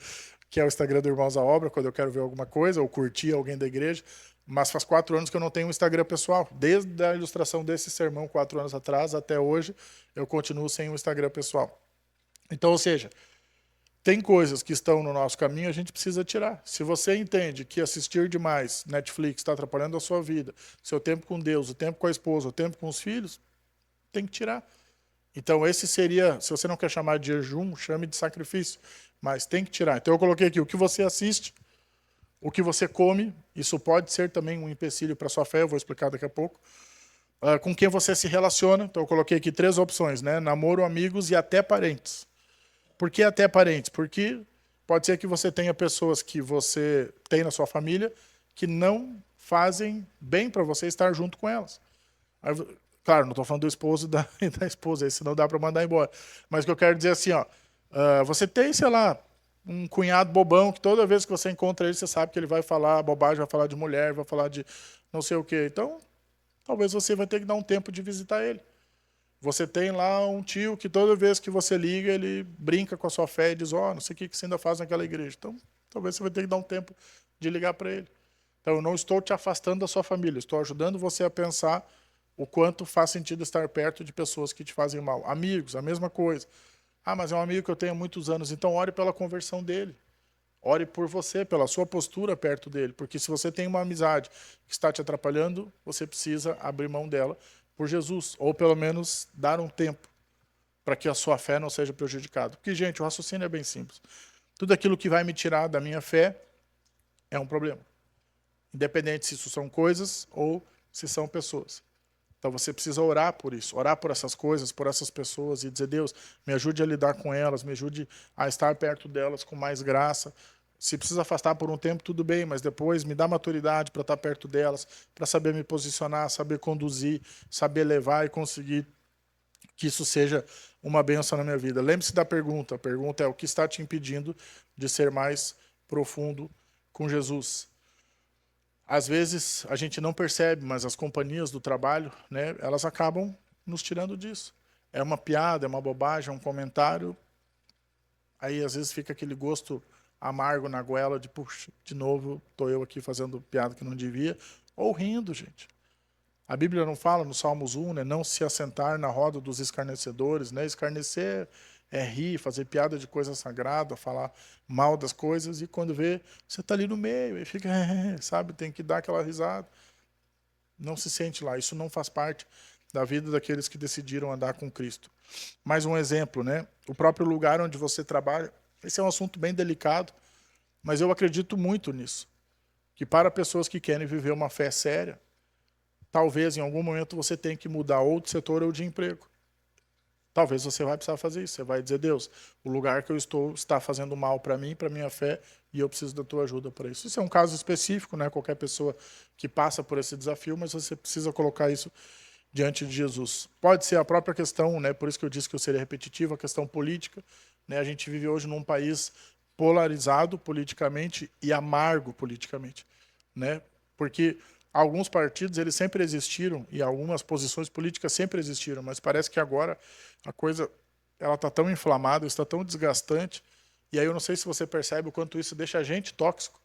que é o Instagram do Irmãos à Obra, quando eu quero ver alguma coisa ou curtir alguém da igreja, mas faz 4 anos que eu não tenho um Instagram pessoal. Desde a ilustração desse sermão 4 anos atrás até hoje, eu continuo sem um Instagram pessoal. Então, ou seja, tem coisas que estão no nosso caminho, a gente precisa tirar. Se você entende que assistir demais Netflix está atrapalhando a sua vida, seu tempo com Deus, o tempo com a esposa, o tempo com os filhos, tem que tirar. Então esse seria, se você não quer chamar de jejum, chame de sacrifício, mas tem que tirar. Então eu coloquei aqui o que você assiste, o que você come, isso pode ser também um empecilho para a sua fé, eu vou explicar daqui a pouco. Com quem você se relaciona, então eu coloquei aqui 3 opções, né? Namoro, amigos e até parentes. Por que até parentes? Porque pode ser que você tenha pessoas que você tem na sua família que não fazem bem para você estar junto com elas. Aí, claro, não estou falando do esposo e da esposa, esse não dá para mandar embora. Mas o que eu quero dizer é assim, ó, você tem, sei lá, um cunhado bobão que toda vez que você encontra ele, você sabe que ele vai falar bobagem, vai falar de mulher, vai falar de não sei o quê. Então, talvez você vai ter que dar um tempo de visitar ele. Você tem lá um tio que toda vez que você liga, ele brinca com a sua fé e diz: não sei o que você ainda faz naquela igreja. Então, talvez você vai ter que dar um tempo de ligar para ele. Então, eu não estou te afastando da sua família, estou ajudando você a pensar o quanto faz sentido estar perto de pessoas que te fazem mal. Amigos, a mesma coisa. Mas é um amigo que eu tenho há muitos anos, então ore pela conversão dele. Ore por você, pela sua postura perto dele. Porque se você tem uma amizade que está te atrapalhando, você precisa abrir mão dela por Jesus, ou pelo menos dar um tempo. para que a sua fé não seja prejudicada. Porque, gente, o raciocínio é bem simples. Tudo aquilo que vai me tirar da minha fé é um problema. Independente se isso são coisas ou se são pessoas. Então você precisa orar por isso, orar por essas coisas, por essas pessoas e dizer: Deus, me ajude a lidar com elas, me ajude a estar perto delas com mais graça. Se precisa afastar por um tempo, tudo bem, mas depois me dá maturidade para estar perto delas, para saber me posicionar, saber conduzir, saber levar e conseguir que isso seja uma bênção na minha vida. Lembre-se da pergunta. A pergunta é: o que está te impedindo de ser mais profundo com Jesus? Às vezes a gente não percebe, mas as companhias do trabalho, né, elas acabam nos tirando disso. É uma piada, é uma bobagem, é um comentário. Aí às vezes fica aquele gosto amargo na goela de, puxa, de novo estou eu aqui fazendo piada que não devia. Ou rindo, gente. A Bíblia não fala no Salmos 1, né, não se assentar na roda dos escarnecedores, né? Escarnecer é rir, fazer piada de coisa sagrada, falar mal das coisas, e quando vê, você está ali no meio, e fica, sabe, tem que dar aquela risada. Não se sente lá, isso não faz parte da vida daqueles que decidiram andar com Cristo. Mais um exemplo, né? O próprio lugar onde você trabalha, esse é um assunto bem delicado, mas eu acredito muito nisso, que para pessoas que querem viver uma fé séria, talvez em algum momento você tenha que mudar ou de setor ou de emprego. Talvez você vai precisar fazer isso. Você vai dizer: Deus, o lugar que eu estou está fazendo mal para mim, para minha fé, e eu preciso da tua ajuda para isso. Isso é um caso específico, né? Qualquer pessoa que passa por esse desafio, mas você precisa colocar isso diante de Jesus. Pode ser a própria questão, né? Por isso que eu disse que eu seria repetitivo, a questão política, né? A gente vive hoje num país polarizado politicamente e amargo politicamente, né? Porque alguns partidos eles sempre existiram e algumas posições políticas sempre existiram, mas parece que agora a coisa ela está tão inflamada, está tão desgastante, e aí eu não sei se você percebe o quanto isso deixa a gente tóxico,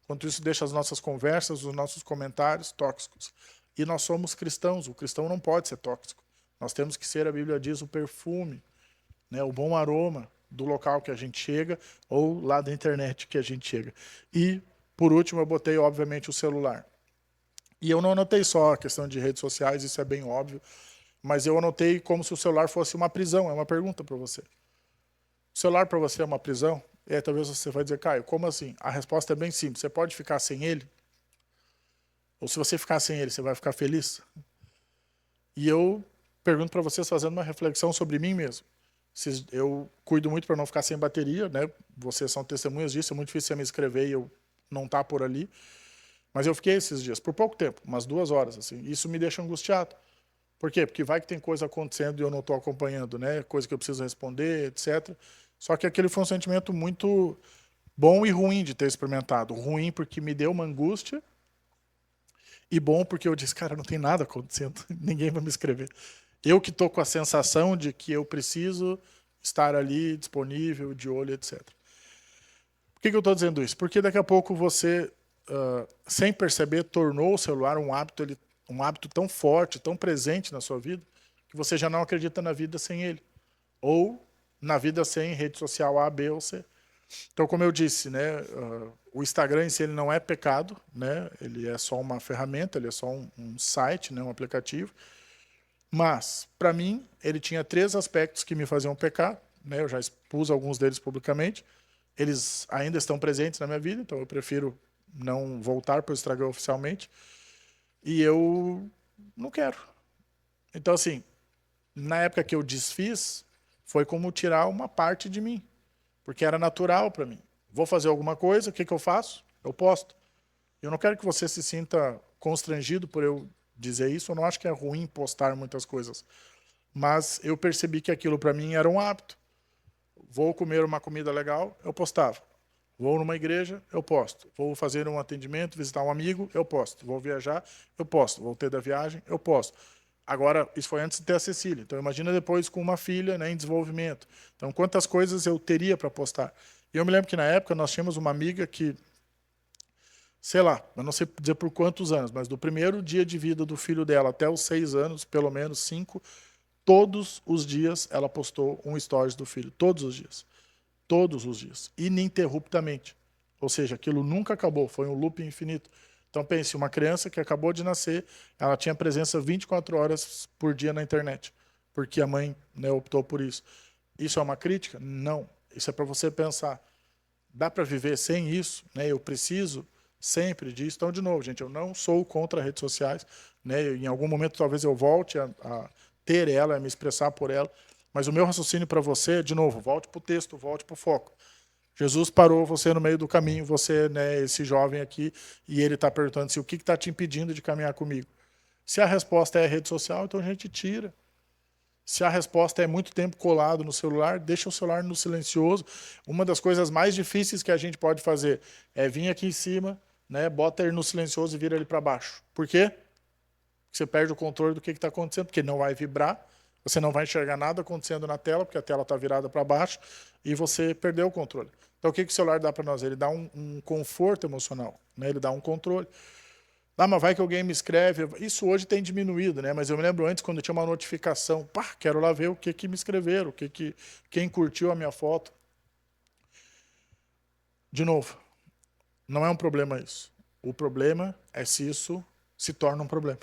quanto isso deixa as nossas conversas, os nossos comentários tóxicos. E nós somos cristãos, o cristão não pode ser tóxico. Nós temos que ser, a Bíblia diz, o perfume, né, o bom aroma do local que a gente chega ou lá da internet que a gente chega. E, por último, eu botei, obviamente, o celular. E eu não anotei só a questão de redes sociais, isso é bem óbvio, mas eu anotei como se o celular fosse uma prisão. É uma pergunta para você. O celular para você é uma prisão? E aí talvez você vai dizer: Caio, como assim? A resposta é bem simples. Você pode ficar sem ele? Ou se você ficar sem ele, você vai ficar feliz? E eu pergunto para vocês, fazendo uma reflexão sobre mim mesmo. Eu cuido muito para não ficar sem bateria, né? Vocês são testemunhas disso, é muito difícil você me escrever e eu não estar por ali. Mas eu fiquei esses dias, por pouco tempo, umas 2 horas, assim. Isso me deixa angustiado. Por quê? Porque vai que tem coisa acontecendo e eu não estou acompanhando, né? Coisa que eu preciso responder, etc. Só que aquele foi um sentimento muito bom e ruim de ter experimentado. Ruim porque me deu uma angústia, e bom porque eu disse: cara, não tem nada acontecendo, ninguém vai me escrever. Eu que estou com a sensação de que eu preciso estar ali disponível, de olho, etc. Por que eu estou dizendo isso? Porque daqui a pouco você, sem perceber, tornou o celular um hábito tão forte, tão presente na sua vida, que você já não acredita na vida sem ele. Ou na vida sem rede social A, B ou C. Então, como eu disse, né, o Instagram em si ele não é pecado, né, ele é só uma ferramenta, ele é só um site, né, um aplicativo. Mas, para mim, ele tinha 3 aspectos que me faziam pecar, né, eu já expus alguns deles publicamente. Eles ainda estão presentes na minha vida, então eu prefiro não voltar para o Instagram oficialmente. E eu não quero. Então, assim, na época que eu desfiz, foi como tirar uma parte de mim. Porque era natural para mim. Vou fazer alguma coisa, o que eu faço? Eu posto. Eu não quero que você se sinta constrangido por eu dizer isso, eu não acho que é ruim postar muitas coisas. Mas eu percebi que aquilo para mim era um hábito. Vou comer uma comida legal, eu postava. Vou numa igreja, eu posto. Vou fazer um atendimento, visitar um amigo, eu posto. Vou viajar, eu posto. Voltei da viagem, eu posto. Agora, isso foi antes de ter a Cecília. Então, imagina depois com uma filha, né, em desenvolvimento. Então, quantas coisas eu teria para postar. E eu me lembro que, na época, nós tínhamos uma amiga que, sei lá, eu não sei dizer por quantos anos, mas do primeiro dia de vida do filho dela até os 6 anos, pelo menos 5, todos os dias ela postou um stories do filho. Todos os dias. Todos os dias. Ininterruptamente. Ou seja, aquilo nunca acabou. Foi um loop infinito. Então pense, uma criança que acabou de nascer, ela tinha presença 24 horas por dia na internet. porque a mãe, né, optou por isso. Isso é uma crítica? Não. Isso é para você pensar. Dá para viver sem isso? Né? Eu preciso sempre disso. Então, de novo, gente, eu não sou contra redes sociais. Né? Em algum momento, talvez eu volte a ter ela, a me expressar por ela. Mas o meu raciocínio para você, de novo, volte para o texto, volte para o foco. Jesus parou você no meio do caminho, você, né, esse jovem aqui, e ele está perguntando se o que está te impedindo de caminhar comigo. Se a resposta é rede social, então a gente tira. Se a resposta é muito tempo colado no celular, deixa o celular no silencioso. Uma das coisas mais difíceis que a gente pode fazer é vir aqui em cima, né, bota ele no silencioso e vira ele para baixo. Por quê? Porque você perde o controle do que está acontecendo, porque não vai vibrar, você não vai enxergar nada acontecendo na tela, porque a tela está virada para baixo, e você perdeu o controle. Então, o que o celular dá para nós? Ele dá um conforto emocional, né? Ele dá um controle. Ah, mas vai que alguém me escreve. Isso hoje tem diminuído, né? Mas eu me lembro antes, quando tinha uma notificação, pá, quero lá ver o que me escreveram, quem curtiu a minha foto. De novo, não é um problema isso. O problema é se isso se torna um problema.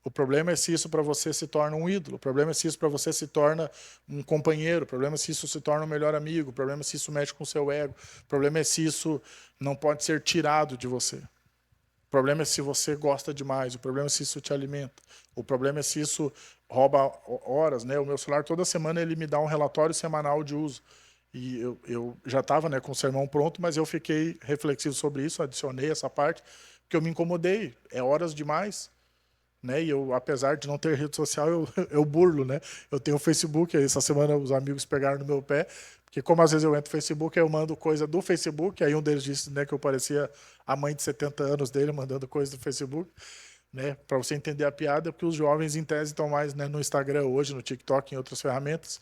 O problema é se isso para você se torna um ídolo. O problema é se isso para você se torna um companheiro. O problema é se isso se torna um melhor amigo. O problema é se isso mexe com o seu ego. O problema é se isso não pode ser tirado de você. O problema é se você gosta demais. O problema é se isso te alimenta. O problema é se isso rouba horas, né? O meu celular, toda semana, ele me dá um relatório semanal de uso. E eu já estava, né, com o sermão pronto, mas eu fiquei reflexivo sobre isso, adicionei essa parte, porque eu me incomodei. É horas demais. Né? E eu, apesar de não ter rede social, eu burlo, né? Eu tenho o Facebook, aí essa semana os amigos pegaram no meu pé, porque como às vezes eu entro no Facebook, eu mando coisa do Facebook, aí um deles disse, né, que eu parecia a mãe de 70 anos dele mandando coisa do Facebook, né? Para você entender a piada, porque os jovens em tese estão mais, né, no Instagram hoje, no TikTok, em outras ferramentas.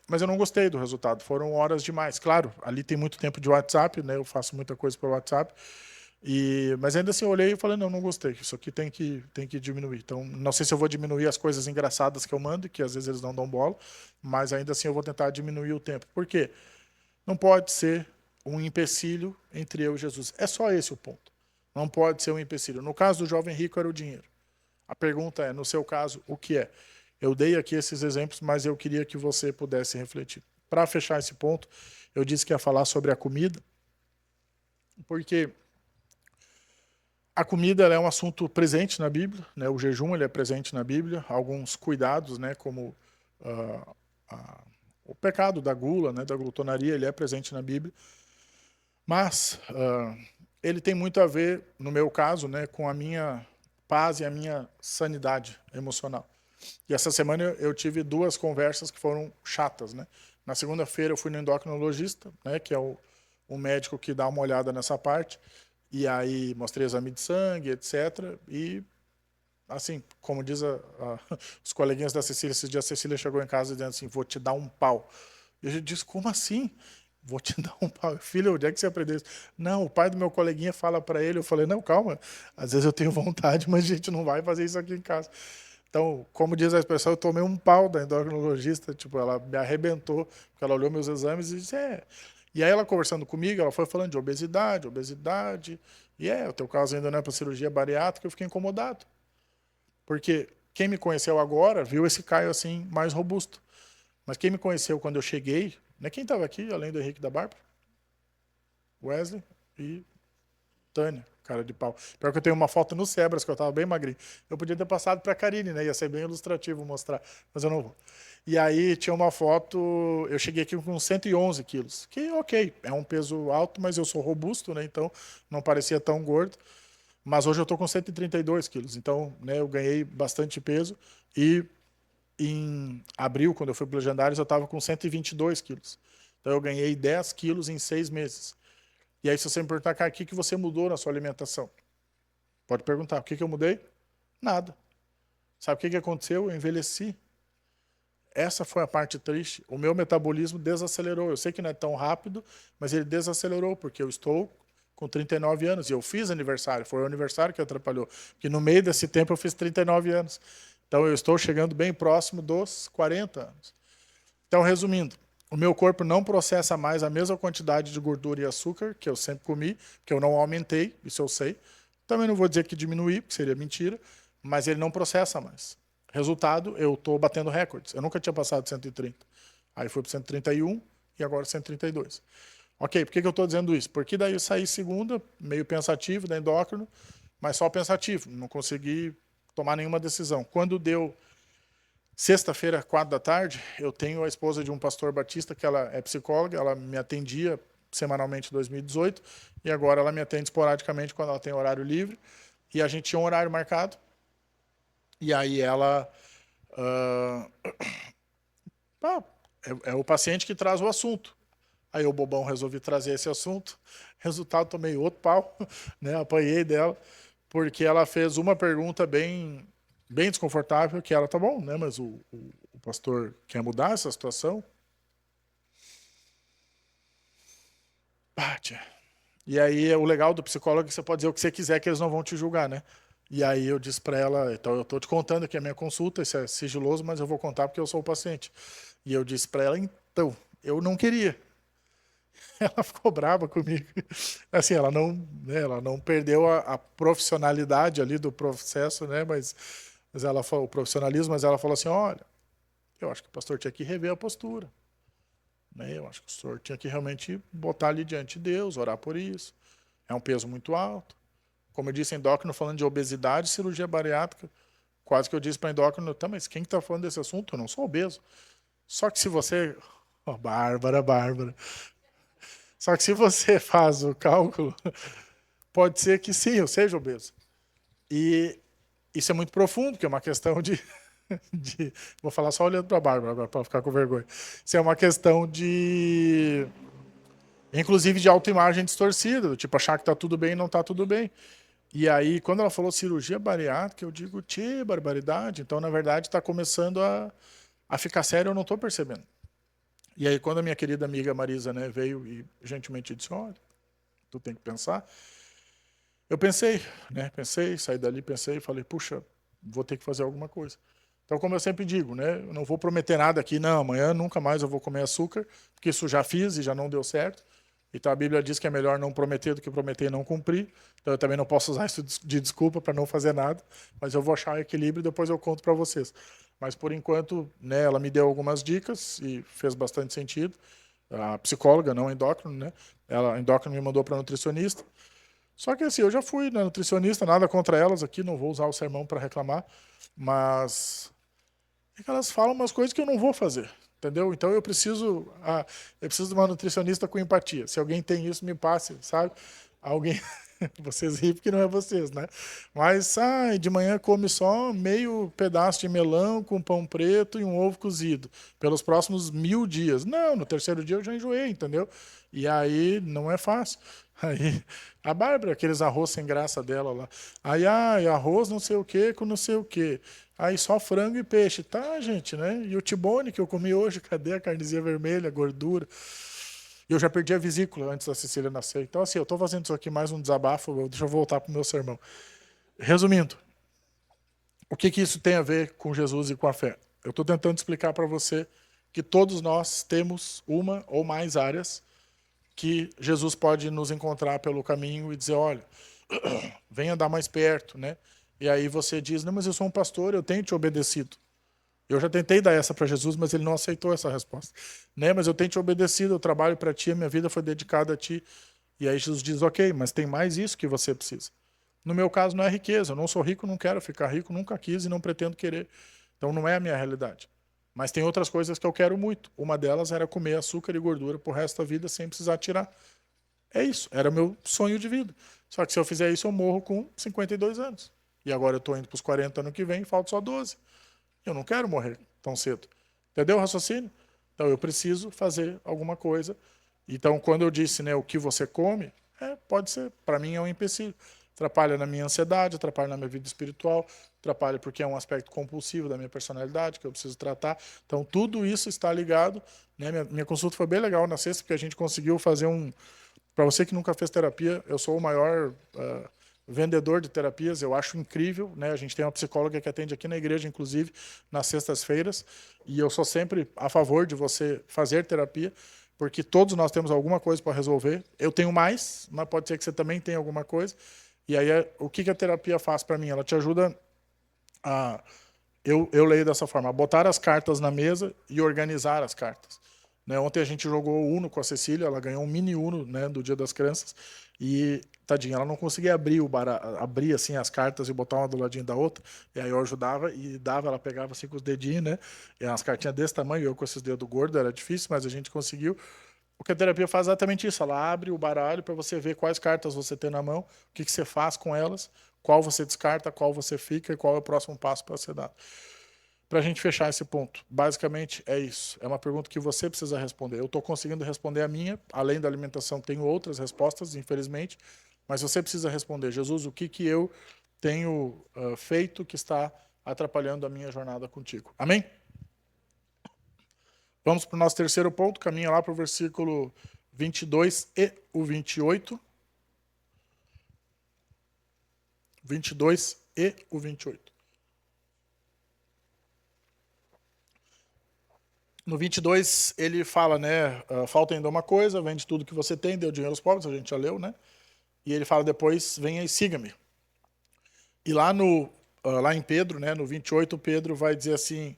Mas eu não gostei do resultado, foram horas demais. Claro, ali tem muito tempo de WhatsApp, né? Eu faço muita coisa pelo WhatsApp. Mas ainda assim eu olhei e falei, não gostei, isso aqui tem que diminuir. Então, não sei se eu vou diminuir as coisas engraçadas que eu mando, que às vezes eles não dão bola, mas ainda assim eu vou tentar diminuir o tempo. Por quê? Não pode ser um empecilho entre eu e Jesus. É só esse o ponto. Não pode ser um empecilho. No caso do jovem rico era o dinheiro. A pergunta é, no seu caso, o que é? Eu dei aqui esses exemplos, mas eu queria que você pudesse refletir. Para fechar esse ponto, eu disse que ia falar sobre a comida, porque a comida é um assunto presente na Bíblia, né? O jejum ele é presente na Bíblia, alguns cuidados, né, como o pecado da gula, né, da glutonaria, ele é presente na Bíblia, mas ele tem muito a ver, no meu caso, né, com a minha paz e a minha sanidade emocional. E essa semana eu tive duas conversas que foram chatas, né? Na segunda-feira eu fui no endocrinologista, né, que é o médico que dá uma olhada nessa parte. E aí mostrei exame de sangue, etc. E, assim, como diz os coleguinhas da Cecília, esses dias a Cecília chegou em casa dizendo assim, vou te dar um pau. E a gente disse, como assim? Vou te dar um pau. Filho, onde é que você aprendeu isso? Não, o pai do meu coleguinha fala para ele. Eu falei, não, calma. Às vezes eu tenho vontade, mas a gente não vai fazer isso aqui em casa. Então, como diz a expressão, eu tomei um pau da endocrinologista. Tipo, ela me arrebentou, porque ela olhou meus exames e disse, E aí ela conversando comigo, ela foi falando de obesidade. E o teu caso ainda não é para cirurgia bariátrica, eu fiquei incomodado. Porque quem me conheceu agora viu esse Caio assim, mais robusto. Mas quem me conheceu quando eu cheguei, né, quem estava aqui, além do Henrique e da Bárbara? Wesley e Tânia, cara de pau. Pior que eu tenho uma foto no Sebras, que eu estava bem magrinho. Eu podia ter passado para a Karine, né? Ia ser bem ilustrativo mostrar, mas eu não vou. E aí tinha uma foto, eu cheguei aqui com 111 quilos, que ok, é um peso alto, mas eu sou robusto, né? Então não parecia tão gordo. Mas hoje eu estou com 132 quilos, então, né, eu ganhei bastante peso. E em abril, quando eu fui para o Legendários, eu estava com 122 quilos. Então eu ganhei 10 quilos em 6 meses. E aí, se você me perguntar, cara, o que você mudou na sua alimentação? Pode perguntar, o que eu mudei? Nada. Sabe o que aconteceu? Eu envelheci. Essa foi a parte triste. O meu metabolismo desacelerou. Eu sei que não é tão rápido, mas ele desacelerou, porque eu estou com 39 anos. E eu fiz aniversário. Foi o aniversário que atrapalhou. Porque no meio desse tempo eu fiz 39 anos. Então eu estou chegando bem próximo dos 40 anos. Então, resumindo, o meu corpo não processa mais a mesma quantidade de gordura e açúcar que eu sempre comi, que eu não aumentei, isso eu sei. Também não vou dizer que diminuí, porque seria mentira, mas ele não processa mais. Resultado, eu estou batendo recordes. Eu nunca tinha passado 130. Aí fui para 131 e agora 132. Ok, por que eu estou dizendo isso? Porque daí eu saí segunda, meio pensativo da endócrino, mas só pensativo, não consegui tomar nenhuma decisão. Quando deu sexta-feira, 4 da tarde, eu tenho a esposa de um pastor batista, que ela é psicóloga, ela me atendia semanalmente em 2018, e agora ela me atende esporadicamente quando ela tem horário livre, e a gente tinha um horário marcado, e aí ela... é o paciente que traz o assunto. Aí o bobão resolvi trazer esse assunto. Resultado, tomei outro pau, né? Apanhei dela, porque ela fez uma pergunta bem desconfortável, que ela, tá bom, né? Mas o pastor quer mudar essa situação? Tia. E aí o legal do psicólogo é que você pode dizer o que você quiser, que eles não vão te julgar, né? E aí eu disse para ela, então eu estou te contando aqui a minha consulta, isso é sigiloso, mas eu vou contar porque eu sou o paciente. E eu disse para ela, então, eu não queria. Ela ficou brava comigo. Assim, ela não perdeu a profissionalidade ali do processo, né? Mas ela falou, o profissionalismo, mas ela falou assim, olha, eu acho que o pastor tinha que rever a postura. Né? Eu acho que o senhor tinha que realmente botar ali diante de Deus, orar por isso. É um peso muito alto. Como eu disse, endócrino falando de obesidade, cirurgia bariátrica, quase que eu disse para endócrino, tá, mas quem está falando desse assunto? Eu não sou obeso. Só que se você... Oh, Bárbara. Só que se você faz o cálculo, pode ser que sim, eu seja obeso. E isso é muito profundo, que é uma questão vou falar só olhando para a Bárbara agora, para ficar com vergonha. Isso é uma questão inclusive de autoimagem distorcida, do tipo achar que está tudo bem e não está tudo bem. E aí, quando ela falou cirurgia bariátrica, eu digo, tchê, barbaridade. Então, na verdade, está começando a ficar sério, eu não estou percebendo. E aí, quando a minha querida amiga Marisa, né, veio e gentilmente disse, olha, tu tem que pensar. Eu pensei, né, saí dali, pensei, falei, puxa, vou ter que fazer alguma coisa. Então, como eu sempre digo, né, eu não vou prometer nada aqui, não, amanhã nunca mais eu vou comer açúcar, porque isso já fiz e já não deu certo. Então a Bíblia diz que é melhor não prometer do que prometer e não cumprir. Então eu também não posso usar isso de desculpa para não fazer nada, mas eu vou achar o equilíbrio e depois eu conto para vocês. Mas por enquanto, né, ela me deu algumas dicas e fez bastante sentido. A psicóloga, não a endócrino, né? A endócrino me mandou para nutricionista. Só que assim, eu já fui na nutricionista, nada contra elas aqui, não vou usar o sermão para reclamar, mas é que elas falam umas coisas que eu não vou fazer. Entendeu? Então eu preciso de uma nutricionista com empatia. Se alguém tem isso, me passe, sabe? Alguém, vocês riem porque não é vocês, né? Mas de manhã come só meio pedaço de melão com pão preto e um ovo cozido pelos próximos 1000 dias. Não, no terceiro dia eu já enjoei, entendeu? E aí não é fácil. Aí a Bárbara, aqueles arroz sem graça dela lá. Aí, arroz não sei o que com não sei o que. Aí só frango e peixe. Tá, gente, né? E o tibone que eu comi hoje, cadê a carnezinha vermelha, a gordura? Eu já perdi a vesícula antes da Cecília nascer. Então, assim, eu estou fazendo isso aqui mais um desabafo. Deixa eu voltar para o meu sermão. Resumindo, o que isso tem a ver com Jesus e com a fé? Eu estou tentando explicar para você que todos nós temos uma ou mais áreas que Jesus pode nos encontrar pelo caminho e dizer, olha, venha andar mais perto, né? E aí você diz, não, mas eu sou um pastor, eu tenho te obedecido. Eu já tentei dar essa para Jesus, mas ele não aceitou essa resposta. Né? Mas eu tenho te obedecido, eu trabalho para ti, a minha vida foi dedicada a ti. E aí Jesus diz, ok, mas tem mais isso que você precisa. No meu caso não é riqueza, eu não sou rico, não quero ficar rico, nunca quis e não pretendo querer. Então não é a minha realidade. Mas tem outras coisas que eu quero muito. Uma delas era comer açúcar e gordura pro resto da vida sem precisar tirar. É isso, era o meu sonho de vida. Só que se eu fizer isso, eu morro com 52 anos. E agora eu estou indo para os 40 ano que vem, falta só 12. Eu não quero morrer tão cedo. Entendeu o raciocínio? Então eu preciso fazer alguma coisa. Então, quando eu disse, né, o que você come, pode ser, para mim é um empecilho. Atrapalha na minha ansiedade, atrapalha na minha vida espiritual, atrapalha porque é um aspecto compulsivo da minha personalidade que eu preciso tratar. Então, tudo isso está ligado. Né? Minha consulta foi bem legal na sexta, porque a gente conseguiu fazer um... Para você que nunca fez terapia, eu sou o maior vendedor de terapias, eu acho incrível, né? A gente tem uma psicóloga que atende aqui na igreja, inclusive, nas sextas-feiras, e eu sou sempre a favor de você fazer terapia, porque todos nós temos alguma coisa para resolver. Eu tenho mais, mas pode ser que você também tenha alguma coisa. E aí, o que a terapia faz para mim? Ela te ajuda a eu leio dessa forma: botar as cartas na mesa e organizar as cartas. Né, ontem a gente jogou Uno com a Cecília, ela ganhou um mini Uno, né, do Dia das Crianças, e, tadinha, ela não conseguia abrir assim as cartas e botar uma do ladinho da outra, e aí eu ajudava e dava, ela pegava assim com os dedinhos, né, e umas cartinhas desse tamanho, eu com esses dedos gordos, era difícil, mas a gente conseguiu. Porque a terapia faz exatamente isso, ela abre o baralho para você ver quais cartas você tem na mão, o que, que você faz com elas, qual você descarta, qual você fica e qual é o próximo passo para ser dado. Para a gente fechar esse ponto, basicamente é isso. É uma pergunta que você precisa responder. Eu estou conseguindo responder a minha, além da alimentação, tenho outras respostas, infelizmente, mas você precisa responder: Jesus, o que, que eu tenho feito que está atrapalhando a minha jornada contigo? Amém? Vamos para o nosso terceiro ponto, caminha lá para o versículo 22 e o 28. 22 e o 28. No 22, ele fala, né, falta ainda uma coisa, vende tudo que você tem, dê o dinheiro aos pobres, a gente já leu, né? E ele fala depois, venha e siga-me. E lá lá em Pedro, né, no 28, Pedro vai dizer assim,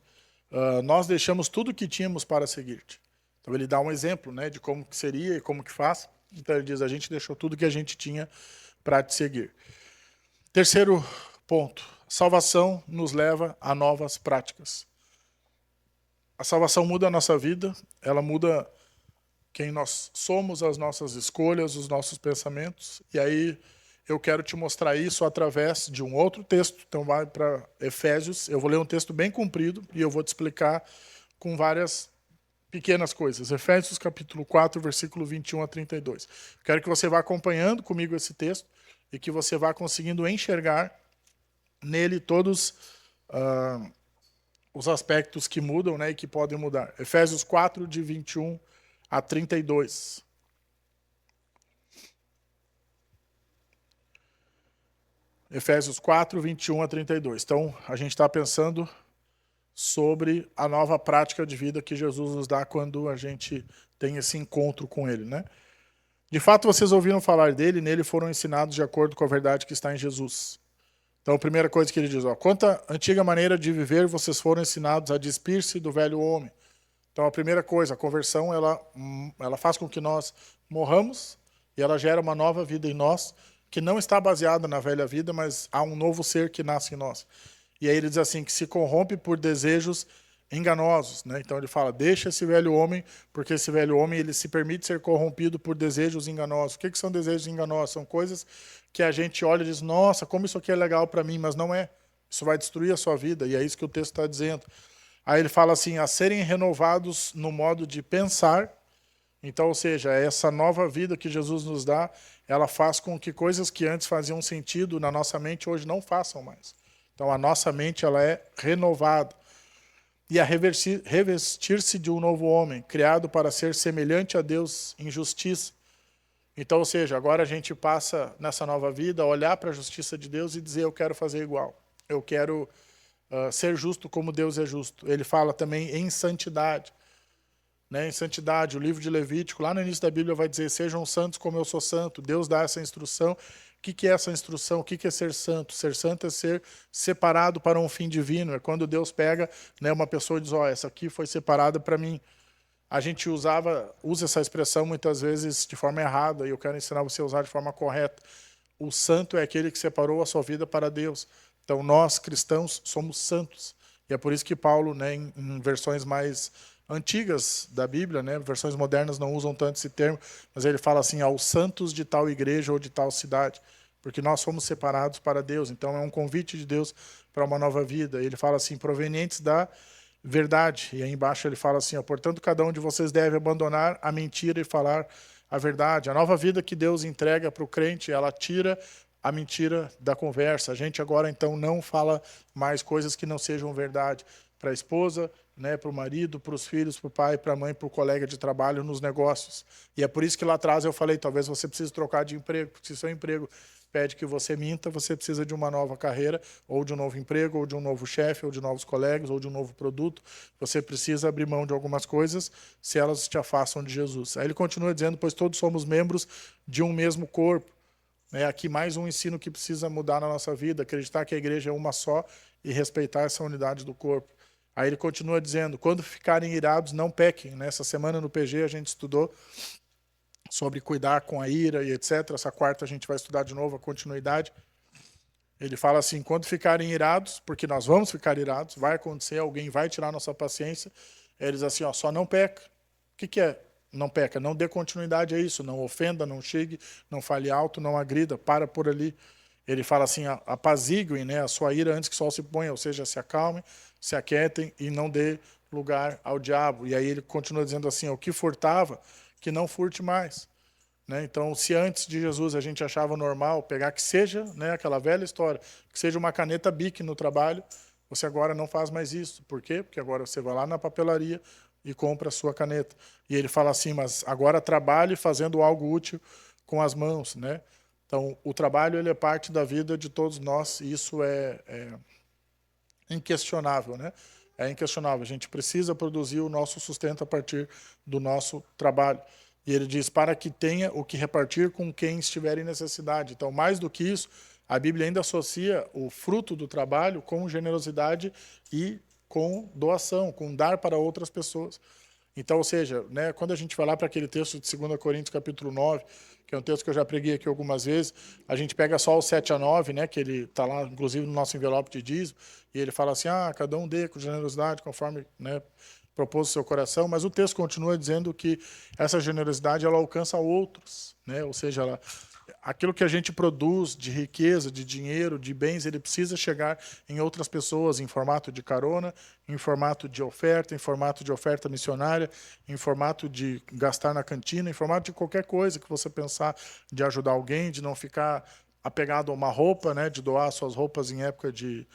nós deixamos tudo que tínhamos para seguir-te. Então ele dá um exemplo, né, de como que seria e como que faz. Então ele diz, a gente deixou tudo que a gente tinha para te seguir. Terceiro ponto, salvação nos leva a novas práticas. A salvação muda a nossa vida, ela muda quem nós somos, as nossas escolhas, os nossos pensamentos. E aí eu quero te mostrar isso através de um outro texto. Então vai para Efésios. Eu vou ler um texto bem comprido e eu vou te explicar com várias pequenas coisas. Efésios capítulo 4, versículo 21 a 32. Quero que você vá acompanhando comigo esse texto e que você vá conseguindo enxergar nele todos os aspectos que mudam, né, e que podem mudar. Efésios 4, de 21 a 32. Efésios 4, 21 a 32. Então, a gente está pensando sobre a nova prática de vida que Jesus nos dá quando a gente tem esse encontro com Ele, né? De fato, vocês ouviram falar dele, nele foram ensinados de acordo com a verdade que está em Jesus. Então, a primeira coisa que ele diz, quanto à antiga maneira de viver, vocês foram ensinados a despir-se do velho homem. Então, a primeira coisa, a conversão, ela faz com que nós morramos e ela gera uma nova vida em nós, que não está baseada na velha vida, mas há um novo ser que nasce em nós. E aí ele diz assim, que se corrompe por desejos enganosos, né? Então ele fala, deixa esse velho homem, porque esse velho homem ele se permite ser corrompido por desejos enganosos. O que são desejos enganosos? São coisas que a gente olha e diz, nossa, como isso aqui é legal para mim, mas não é. Isso vai destruir a sua vida, e é isso que o texto está dizendo. Aí ele fala assim, a serem renovados no modo de pensar. Então, ou seja, essa nova vida que Jesus nos dá, ela faz com que coisas que antes faziam sentido na nossa mente, hoje não façam mais. Então, a nossa mente ela é renovada. E a revestir-se de um novo homem, criado para ser semelhante a Deus em justiça. Então, ou seja, agora a gente passa nessa nova vida a olhar para a justiça de Deus e dizer, eu quero fazer igual. Eu quero ser justo como Deus é justo. Ele fala também em santidade. Né? Em santidade, o livro de Levítico, lá no início da Bíblia vai dizer, sejam santos como eu sou santo. Deus dá essa instrução. O que é essa instrução? O que é ser santo? Ser santo é ser separado para um fim divino. É quando Deus pega, né, uma pessoa e diz, essa aqui foi separada para mim. A gente usa essa expressão muitas vezes de forma errada, e eu quero ensinar você a usar de forma correta. O santo é aquele que separou a sua vida para Deus. Então nós, cristãos, somos santos. E é por isso que Paulo, né, em versões mais antigas da Bíblia, né, versões modernas não usam tanto esse termo, mas ele fala assim, aos santos de tal igreja ou de tal cidade, porque nós fomos separados para Deus. Então é um convite de Deus para uma nova vida. Ele fala assim, provenientes da verdade. E aí embaixo ele fala assim, portanto cada um de vocês deve abandonar a mentira e falar a verdade. A nova vida que Deus entrega para o crente, ela tira a mentira da conversa. A gente agora então não fala mais coisas que não sejam verdade para a esposa, né, para o marido, para os filhos, para o pai, para a mãe, para o colega de trabalho, nos negócios. E é por isso que lá atrás eu falei, talvez você precise trocar de emprego, porque se seu emprego pede que você minta, você precisa de uma nova carreira, ou de um novo emprego, ou de um novo chefe, ou de novos colegas, ou de um novo produto. Você precisa abrir mão de algumas coisas se elas te afastam de Jesus. Aí ele continua dizendo, pois todos somos membros de um mesmo corpo. Aqui mais um ensino que precisa mudar na nossa vida, acreditar que a igreja é uma só e respeitar essa unidade do corpo. Aí ele continua dizendo, quando ficarem irados, não pequem. Nessa semana no PG a gente estudou sobre cuidar com a ira e etc. Essa quarta a gente vai estudar de novo a continuidade. Ele fala assim, quando ficarem irados, porque nós vamos ficar irados, vai acontecer, alguém vai tirar nossa paciência, eles assim, ó, só não peca. O que é não peca? Não dê continuidade a isso, não ofenda, não chegue, não fale alto, não agrida, para por ali. Ele fala assim, apaziguem, né, a sua ira antes que o sol se ponha, ou seja, se acalmem, se aquietem e não dê lugar ao diabo. E aí ele continua dizendo assim, o que furtava, que não furte mais. Né? Então, se antes de Jesus a gente achava normal pegar que seja, né, aquela velha história, que seja uma caneta Bic no trabalho, você agora não faz mais isso. Por quê? Porque agora você vai lá na papelaria e compra a sua caneta. E ele fala assim, mas agora trabalhe fazendo algo útil com as mãos. Né? Então, o trabalho ele é parte da vida de todos nós e isso é inquestionável. Né? É inquestionável. A gente precisa produzir o nosso sustento a partir do nosso trabalho. E ele diz, para que tenha o que repartir com quem estiver em necessidade. Então, mais do que isso, a Bíblia ainda associa o fruto do trabalho com generosidade e com doação, com dar para outras pessoas. Então, ou seja, né, quando a gente vai lá para aquele texto de 2 Coríntios, capítulo 9, que é um texto que eu já preguei aqui algumas vezes, a gente pega só o 7 a 9, né, que ele está lá, inclusive, no nosso envelope de dízimo, e ele fala assim, cada um dê com generosidade, conforme... Né, propôs o seu coração, mas o texto continua dizendo que essa generosidade ela alcança outros, né? Ou seja, aquilo que a gente produz de riqueza, de dinheiro, de bens, ele precisa chegar em outras pessoas em formato de carona, em formato de oferta missionária, em formato de gastar na cantina, em formato de qualquer coisa que você pensar de ajudar alguém, de não ficar apegado a uma roupa, né, de doar suas roupas em época de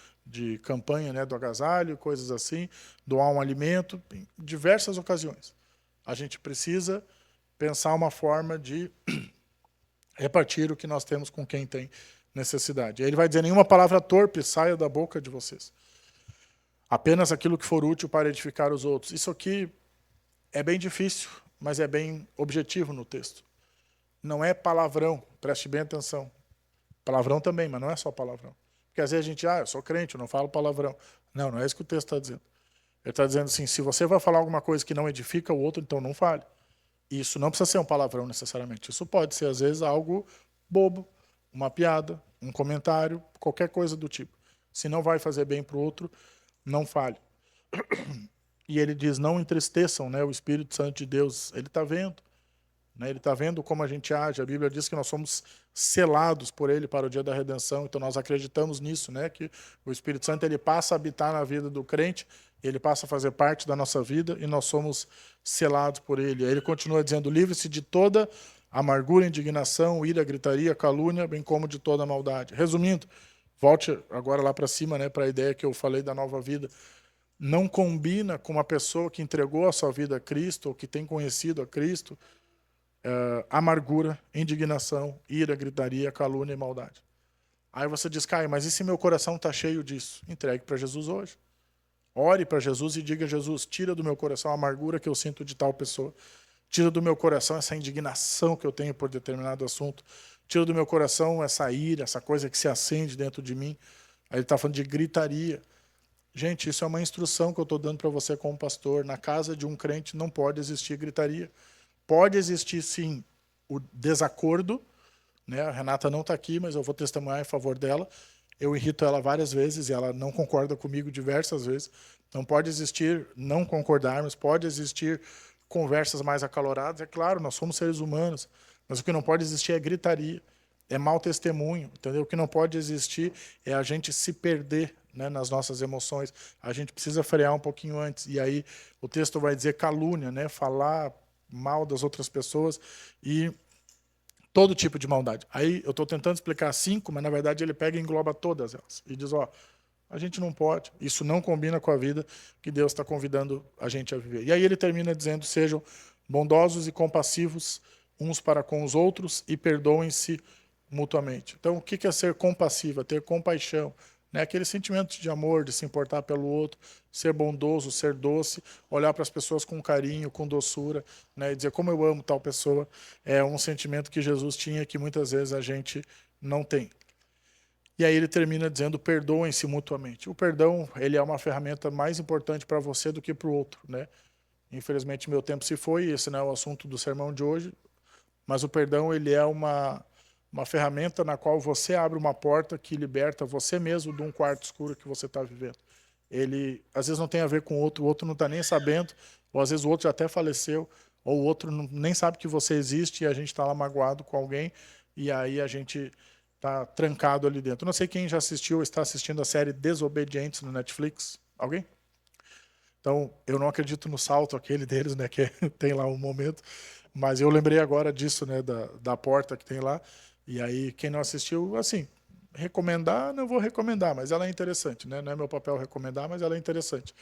campanha, né, do agasalho, coisas assim, doar um alimento, em diversas ocasiões. A gente precisa pensar uma forma de repartir o que nós temos com quem tem necessidade. Aí ele vai dizer, nenhuma palavra torpe saia da boca de vocês. Apenas aquilo que for útil para edificar os outros. Isso aqui é bem difícil, mas é bem objetivo no texto. Não é palavrão, preste bem atenção. Palavrão também, mas não é só palavrão. Porque às vezes a gente, eu sou crente, eu não falo palavrão. Não, não é isso que o texto está dizendo. Ele está dizendo assim, se você vai falar alguma coisa que não edifica o outro, então não fale. Isso não precisa ser um palavrão necessariamente. Isso pode ser, às vezes, algo bobo, uma piada, um comentário, qualquer coisa do tipo. Se não vai fazer bem para o outro, não fale. E ele diz, não entristeçam, né, o Espírito Santo de Deus. Ele está vendo. Né, ele está vendo como a gente age. A Bíblia diz que nós somos selados por ele para o dia da redenção. Então nós acreditamos nisso, né, que o Espírito Santo ele passa a habitar na vida do crente, ele passa a fazer parte da nossa vida e nós somos selados por ele. Aí ele continua dizendo, livre-se de toda amargura, indignação, ira, gritaria, calúnia, bem como de toda maldade. Resumindo, volte agora lá para cima, né, para a ideia que eu falei da nova vida. Não combina com uma pessoa que entregou a sua vida a Cristo ou que tem conhecido a Cristo, amargura, indignação, ira, gritaria, calúnia e maldade. Aí você diz, Caio, mas e se meu coração está cheio disso? Entregue para Jesus hoje. Ore para Jesus e diga, Jesus, tira do meu coração a amargura que eu sinto de tal pessoa. Tira do meu coração essa indignação que eu tenho por determinado assunto. Tira do meu coração essa ira, essa coisa que se acende dentro de mim. Aí ele está falando de gritaria. Gente, isso é uma instrução que eu estou dando para você como pastor. Na casa de um crente não pode existir gritaria. Pode existir, sim, o desacordo. Né? A Renata não está aqui, mas eu vou testemunhar em favor dela. Eu irrito ela várias vezes e ela não concorda comigo diversas vezes. Então pode existir não concordarmos, pode existir conversas mais acaloradas. É claro, nós somos seres humanos, mas o que não pode existir é gritaria, é mau testemunho, entendeu? O que não pode existir é a gente se perder, né, nas nossas emoções. A gente precisa frear um pouquinho antes. E aí o texto vai dizer calúnia, né? Falar mal das outras pessoas e todo tipo de maldade. Aí eu estou tentando explicar 5, mas na verdade ele pega e engloba todas elas. E diz, a gente não pode, isso não combina com a vida que Deus está convidando a gente a viver. E aí ele termina dizendo, sejam bondosos e compassivos uns para com os outros e perdoem-se mutuamente. Então o que é ser compassivo? É ter compaixão. Né? Aquele sentimento de amor, de se importar pelo outro, ser bondoso, ser doce, olhar para as pessoas com carinho, com doçura, né? E dizer como eu amo tal pessoa. É um sentimento que Jesus tinha que muitas vezes a gente não tem. E aí ele termina dizendo, perdoem-se mutuamente. O perdão, ele é uma ferramenta mais importante para você do que para o outro, né? Infelizmente, meu tempo se foi, esse não é o assunto do sermão de hoje, mas o perdão, ele é uma ferramenta na qual você abre uma porta que liberta você mesmo de um quarto escuro que você está vivendo. Ele, às vezes, não tem a ver com o outro não está nem sabendo, ou às vezes o outro já até faleceu, ou o outro nem sabe que você existe e a gente está lá magoado com alguém, e aí a gente está trancado ali dentro. Não sei quem já assistiu ou está assistindo a série Desobedientes no Netflix. Alguém? Então, eu não acredito no salto aquele deles, né, que tem lá um momento, mas eu lembrei agora disso, né, da porta que tem lá. E aí, quem não assistiu, assim, recomendar, não vou recomendar, mas ela é interessante, né? Não é meu papel recomendar, mas ela é interessante.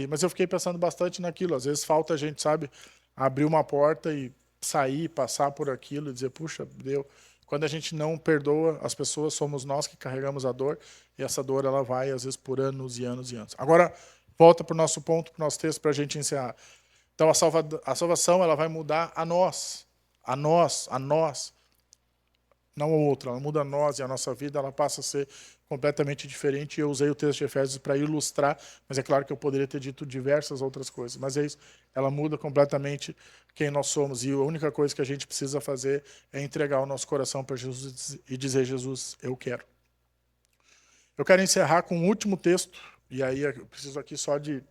Mas eu fiquei pensando bastante naquilo. Às vezes falta a gente, sabe, abrir uma porta e sair, passar por aquilo e dizer, puxa, deu. Quando a gente não perdoa as pessoas, somos nós que carregamos a dor, e essa dor ela vai, às vezes, por anos e anos e anos. Agora, volta para o nosso ponto, para o nosso texto, para a gente encerrar. Então, a salvação ela vai mudar a nós, a nós, a nós, não ao outro. Ela muda a nós e a nossa vida, ela passa a ser completamente diferente. E eu usei o texto de Efésios para ilustrar, mas é claro que eu poderia ter dito diversas outras coisas. Mas é isso, ela muda completamente quem nós somos. E a única coisa que a gente precisa fazer é entregar o nosso coração para Jesus e dizer, Jesus, eu quero. Eu quero encerrar com um último texto, e aí eu preciso aqui só de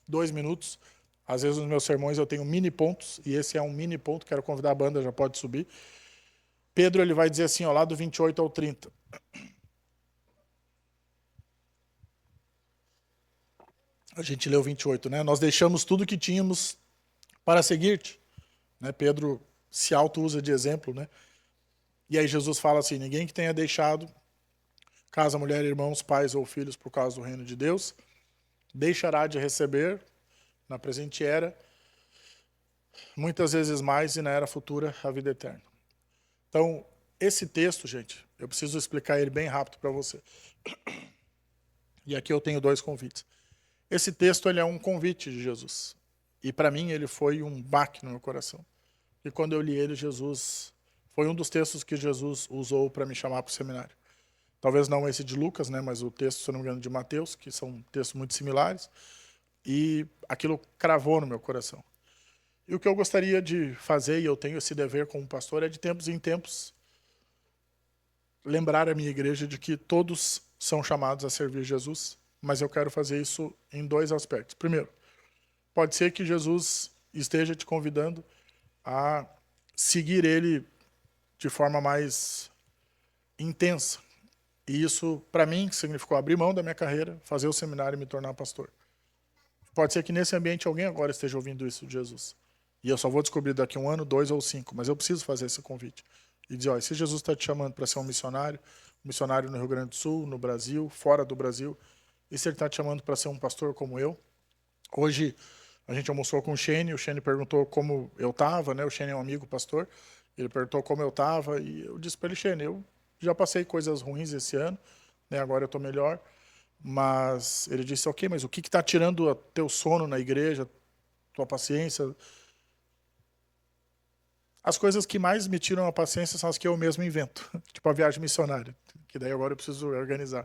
2 minutos. Às vezes nos meus sermões eu tenho mini pontos, e esse é um mini ponto, quero convidar a banda, já pode subir. Pedro ele vai dizer assim, ó, lá do 28 ao 30. A gente leu 28, né? Nós deixamos tudo que tínhamos para seguir-te. Né? Pedro se auto-usa de exemplo, né? E aí Jesus fala assim, ninguém que tenha deixado casa, mulher, irmãos, pais ou filhos por causa do reino de Deus, deixará de receber, na presente era, muitas vezes mais, e na era futura, a vida eterna. Então, esse texto, gente, eu preciso explicar ele bem rápido para você. E aqui eu tenho 2 convites. Esse texto ele é um convite de Jesus. E para mim ele foi um baque no meu coração. E quando eu li ele, Jesus foi um dos textos que Jesus usou para me chamar para o seminário. Talvez não esse de Lucas, né, mas o texto, se não me engano, de Mateus, que são textos muito similares. E aquilo cravou no meu coração. E o que eu gostaria de fazer, e eu tenho esse dever como pastor, é de tempos em tempos lembrar a minha igreja de que todos são chamados a servir Jesus, mas eu quero fazer isso em 2 aspectos. Primeiro, pode ser que Jesus esteja te convidando a seguir ele de forma mais intensa. E isso, para mim, significou abrir mão da minha carreira, fazer o seminário e me tornar pastor. Pode ser que nesse ambiente alguém agora esteja ouvindo isso de Jesus. E eu só vou descobrir daqui 1 ano, 2 ou 5, mas eu preciso fazer esse convite. E dizer, olha, se Jesus está te chamando para ser um missionário no Rio Grande do Sul, no Brasil, fora do Brasil, e se ele está te chamando para ser um pastor como eu, hoje a gente almoçou com o Shane perguntou como eu estava, né? O Shane é um amigo pastor, ele perguntou como eu estava, e eu disse para ele, Shane, eu já passei coisas ruins esse ano, né? Agora eu estou melhor, mas ele disse, ok, mas o que está tirando o teu sono na igreja, tua paciência? As coisas que mais me tiram a paciência são as que eu mesmo invento, tipo a viagem missionária, que daí agora eu preciso organizar.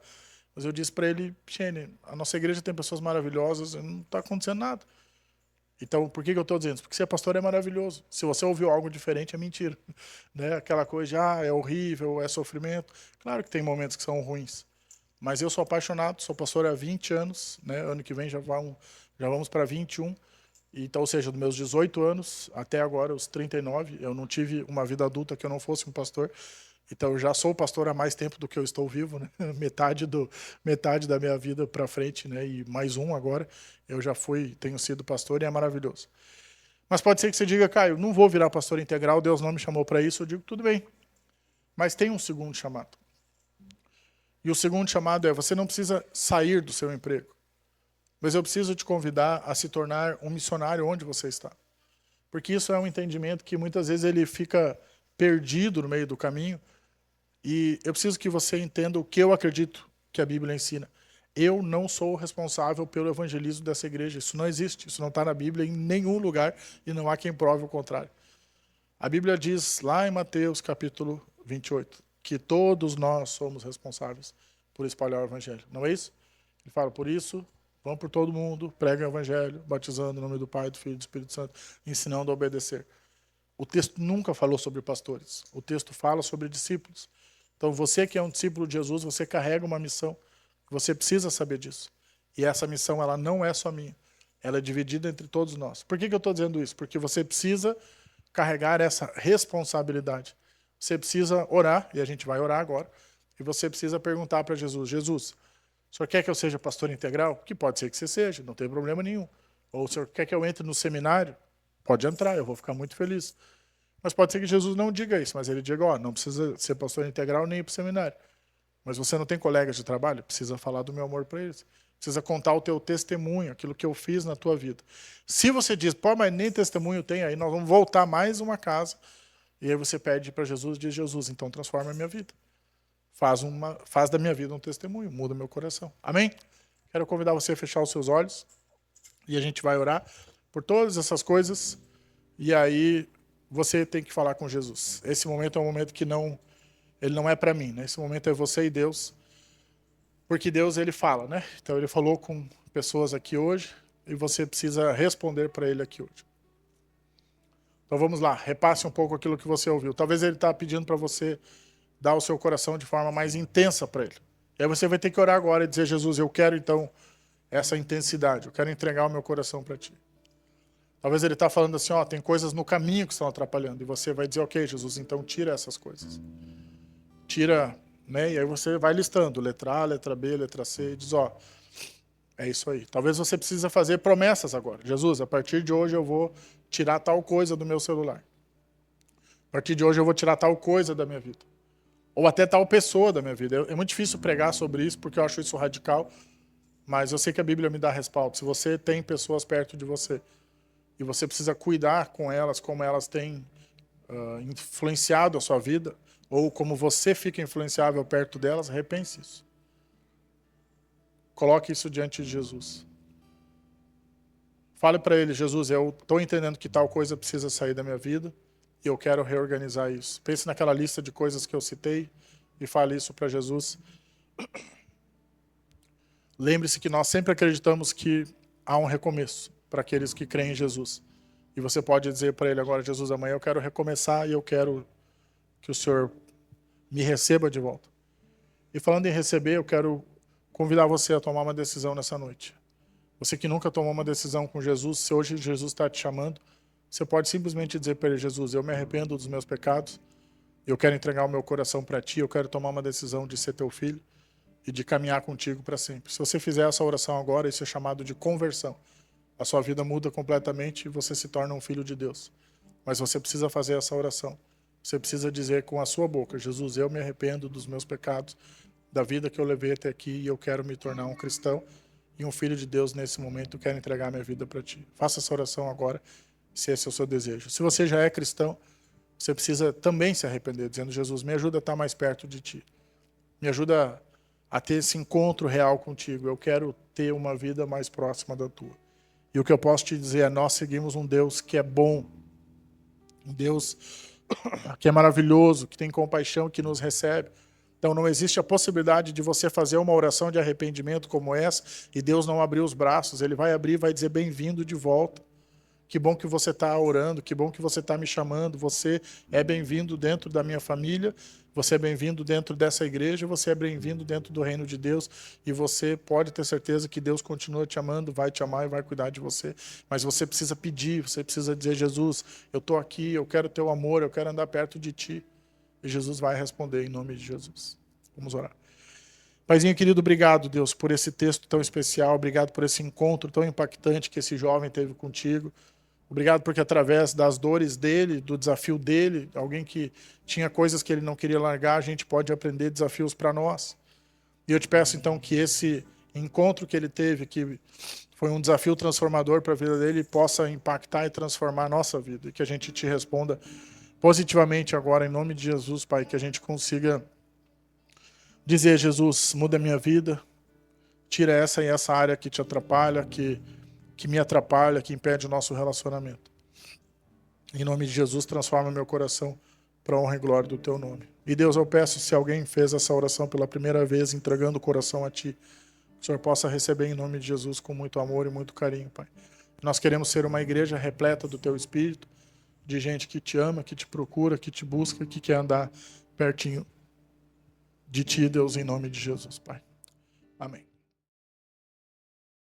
Mas eu disse para ele, Shane, a nossa igreja tem pessoas maravilhosas, não está acontecendo nada. Então, por que eu estou dizendo isso? Porque ser pastor é maravilhoso. Se você ouviu algo diferente, é mentira. Né? Aquela coisa de, é horrível, é sofrimento. Claro que tem momentos que são ruins. Mas eu sou apaixonado, sou pastor há 20 anos, né? Ano que vem já vamos para 21. Então, ou seja, dos meus 18 anos até agora, os 39, eu não tive uma vida adulta que eu não fosse um pastor. Então, eu já sou pastor há mais tempo do que eu estou vivo, né? Metade da minha vida para frente, né? E mais um agora. Eu já tenho sido pastor e é maravilhoso. Mas pode ser que você diga, Caio, não vou virar pastor integral, Deus não me chamou para isso. Eu digo, tudo bem. Mas tem um segundo chamado. E o segundo chamado é, você não precisa sair do seu emprego. Mas eu preciso te convidar a se tornar um missionário onde você está. Porque isso é um entendimento que muitas vezes ele fica perdido no meio do caminho. E eu preciso que você entenda o que eu acredito que a Bíblia ensina. Eu não sou responsável pelo evangelismo dessa igreja. Isso não existe. Isso não está na Bíblia em nenhum lugar e não há quem prove o contrário. A Bíblia diz lá em Mateus capítulo 28, que todos nós somos responsáveis por espalhar o evangelho. Não é isso? Ele fala, por isso, vão por todo mundo, preguem o evangelho, batizando em nome do Pai, do Filho e do Espírito Santo, ensinando a obedecer. O texto nunca falou sobre pastores. O texto fala sobre discípulos. Então, você que é um discípulo de Jesus, você carrega uma missão. Você precisa saber disso. E essa missão, ela não é só minha. Ela é dividida entre todos nós. Por que eu estou dizendo isso? Porque você precisa carregar essa responsabilidade. Você precisa orar, e a gente vai orar agora, e você precisa perguntar para Jesus, Jesus, o senhor quer que eu seja pastor integral? Que pode ser que você seja, não tem problema nenhum. Ou o senhor quer que eu entre no seminário? Pode entrar, eu vou ficar muito feliz. Mas pode ser que Jesus não diga isso, mas ele diga, não precisa ser pastor integral nem ir para o seminário. Mas você não tem colegas de trabalho? Precisa falar do meu amor para eles. Precisa contar o teu testemunho, aquilo que eu fiz na tua vida. Se você diz, pô, mas nem testemunho tem, aí nós vamos voltar mais uma casa. E aí você pede para Jesus, diz, Jesus, então transforma a minha vida. Faz da minha vida um testemunho, muda meu coração. Amém? Quero convidar você a fechar os seus olhos. E a gente vai orar por todas essas coisas. E aí você tem que falar com Jesus. Esse momento é um momento que ele não é para mim, né? Esse momento é você e Deus. Porque Deus, ele fala, né? Então ele falou com pessoas aqui hoje e você precisa responder para ele aqui hoje. Então vamos lá, repasse um pouco aquilo que você ouviu. Talvez ele está pedindo para você dar o seu coração de forma mais intensa para ele. E aí você vai ter que orar agora e dizer, Jesus, eu quero então essa intensidade, eu quero entregar o meu coração para ti. Talvez ele está falando assim, tem coisas no caminho que estão atrapalhando. E você vai dizer, ok, Jesus, então tira essas coisas. Tira, né? E aí você vai listando, letra A, letra B, letra C, e diz, é isso aí. Talvez você precise fazer promessas agora. Jesus, a partir de hoje eu vou tirar tal coisa do meu celular. A partir de hoje eu vou tirar tal coisa da minha vida. Ou até tal pessoa da minha vida. É muito difícil pregar sobre isso, porque eu acho isso radical. Mas eu sei que a Bíblia me dá respaldo. Se você tem pessoas perto de você, e você precisa cuidar com elas, como elas têm influenciado a sua vida, ou como você fica influenciável perto delas, repense isso. Coloque isso diante de Jesus. Fale para ele, Jesus, eu estou entendendo que tal coisa precisa sair da minha vida e eu quero reorganizar isso. Pense naquela lista de coisas que eu citei e fale isso para Jesus. Lembre-se que nós sempre acreditamos que há um recomeço para aqueles que creem em Jesus. E você pode dizer para ele agora, Jesus, amanhã eu quero recomeçar e eu quero que o Senhor me receba de volta. E falando em receber, eu quero convidar você a tomar uma decisão nessa noite. Você que nunca tomou uma decisão com Jesus, se hoje Jesus está te chamando, você pode simplesmente dizer para ele, Jesus, eu me arrependo dos meus pecados, eu quero entregar o meu coração para ti, eu quero tomar uma decisão de ser teu filho e de caminhar contigo para sempre. Se você fizer essa oração agora, isso é chamado de conversão. A sua vida muda completamente e você se torna um filho de Deus. Mas você precisa fazer essa oração. Você precisa dizer com a sua boca, Jesus, eu me arrependo dos meus pecados, da vida que eu levei até aqui e eu quero me tornar um cristão e um filho de Deus nesse momento, eu quero entregar minha vida para ti. Faça essa oração agora, se esse é o seu desejo. Se você já é cristão, você precisa também se arrepender, dizendo, Jesus, me ajuda a estar mais perto de ti. Me ajuda a ter esse encontro real contigo. Eu quero ter uma vida mais próxima da tua. E o que eu posso te dizer é, nós seguimos um Deus que é bom, um Deus que é maravilhoso, que tem compaixão, que nos recebe. Então não existe a possibilidade de você fazer uma oração de arrependimento como essa e Deus não abrir os braços. Ele vai abrir e vai dizer, bem-vindo de volta. Que bom que você está orando, que bom que você está me chamando. Você é bem-vindo dentro da minha família, você é bem-vindo dentro dessa igreja, você é bem-vindo dentro do reino de Deus e você pode ter certeza que Deus continua te amando, vai te amar e vai cuidar de você. Mas você precisa pedir, você precisa dizer, Jesus, eu estou aqui, eu quero teu amor, eu quero andar perto de ti. E Jesus vai responder em nome de Jesus. Vamos orar. Paizinho querido, obrigado, Deus, por esse texto tão especial, obrigado por esse encontro tão impactante que esse jovem teve contigo. Obrigado porque através das dores dele, do desafio dele, alguém que tinha coisas que ele não queria largar, a gente pode aprender desafios para nós. E eu te peço então que esse encontro que ele teve, que foi um desafio transformador para a vida dele, possa impactar e transformar a nossa vida. E que a gente te responda positivamente agora, em nome de Jesus, Pai, que a gente consiga dizer, Jesus, muda a minha vida, tira essa e essa área que te atrapalha, que me atrapalha, que impede o nosso relacionamento. Em nome de Jesus, transforma meu coração para a honra e glória do teu nome. E Deus, eu peço, se alguém fez essa oração pela primeira vez, entregando o coração a Ti, que o Senhor possa receber em nome de Jesus com muito amor e muito carinho, Pai. Nós queremos ser uma igreja repleta do Teu Espírito, de gente que Te ama, que Te procura, que Te busca, que quer andar pertinho de Ti, Deus, em nome de Jesus, Pai. Amém.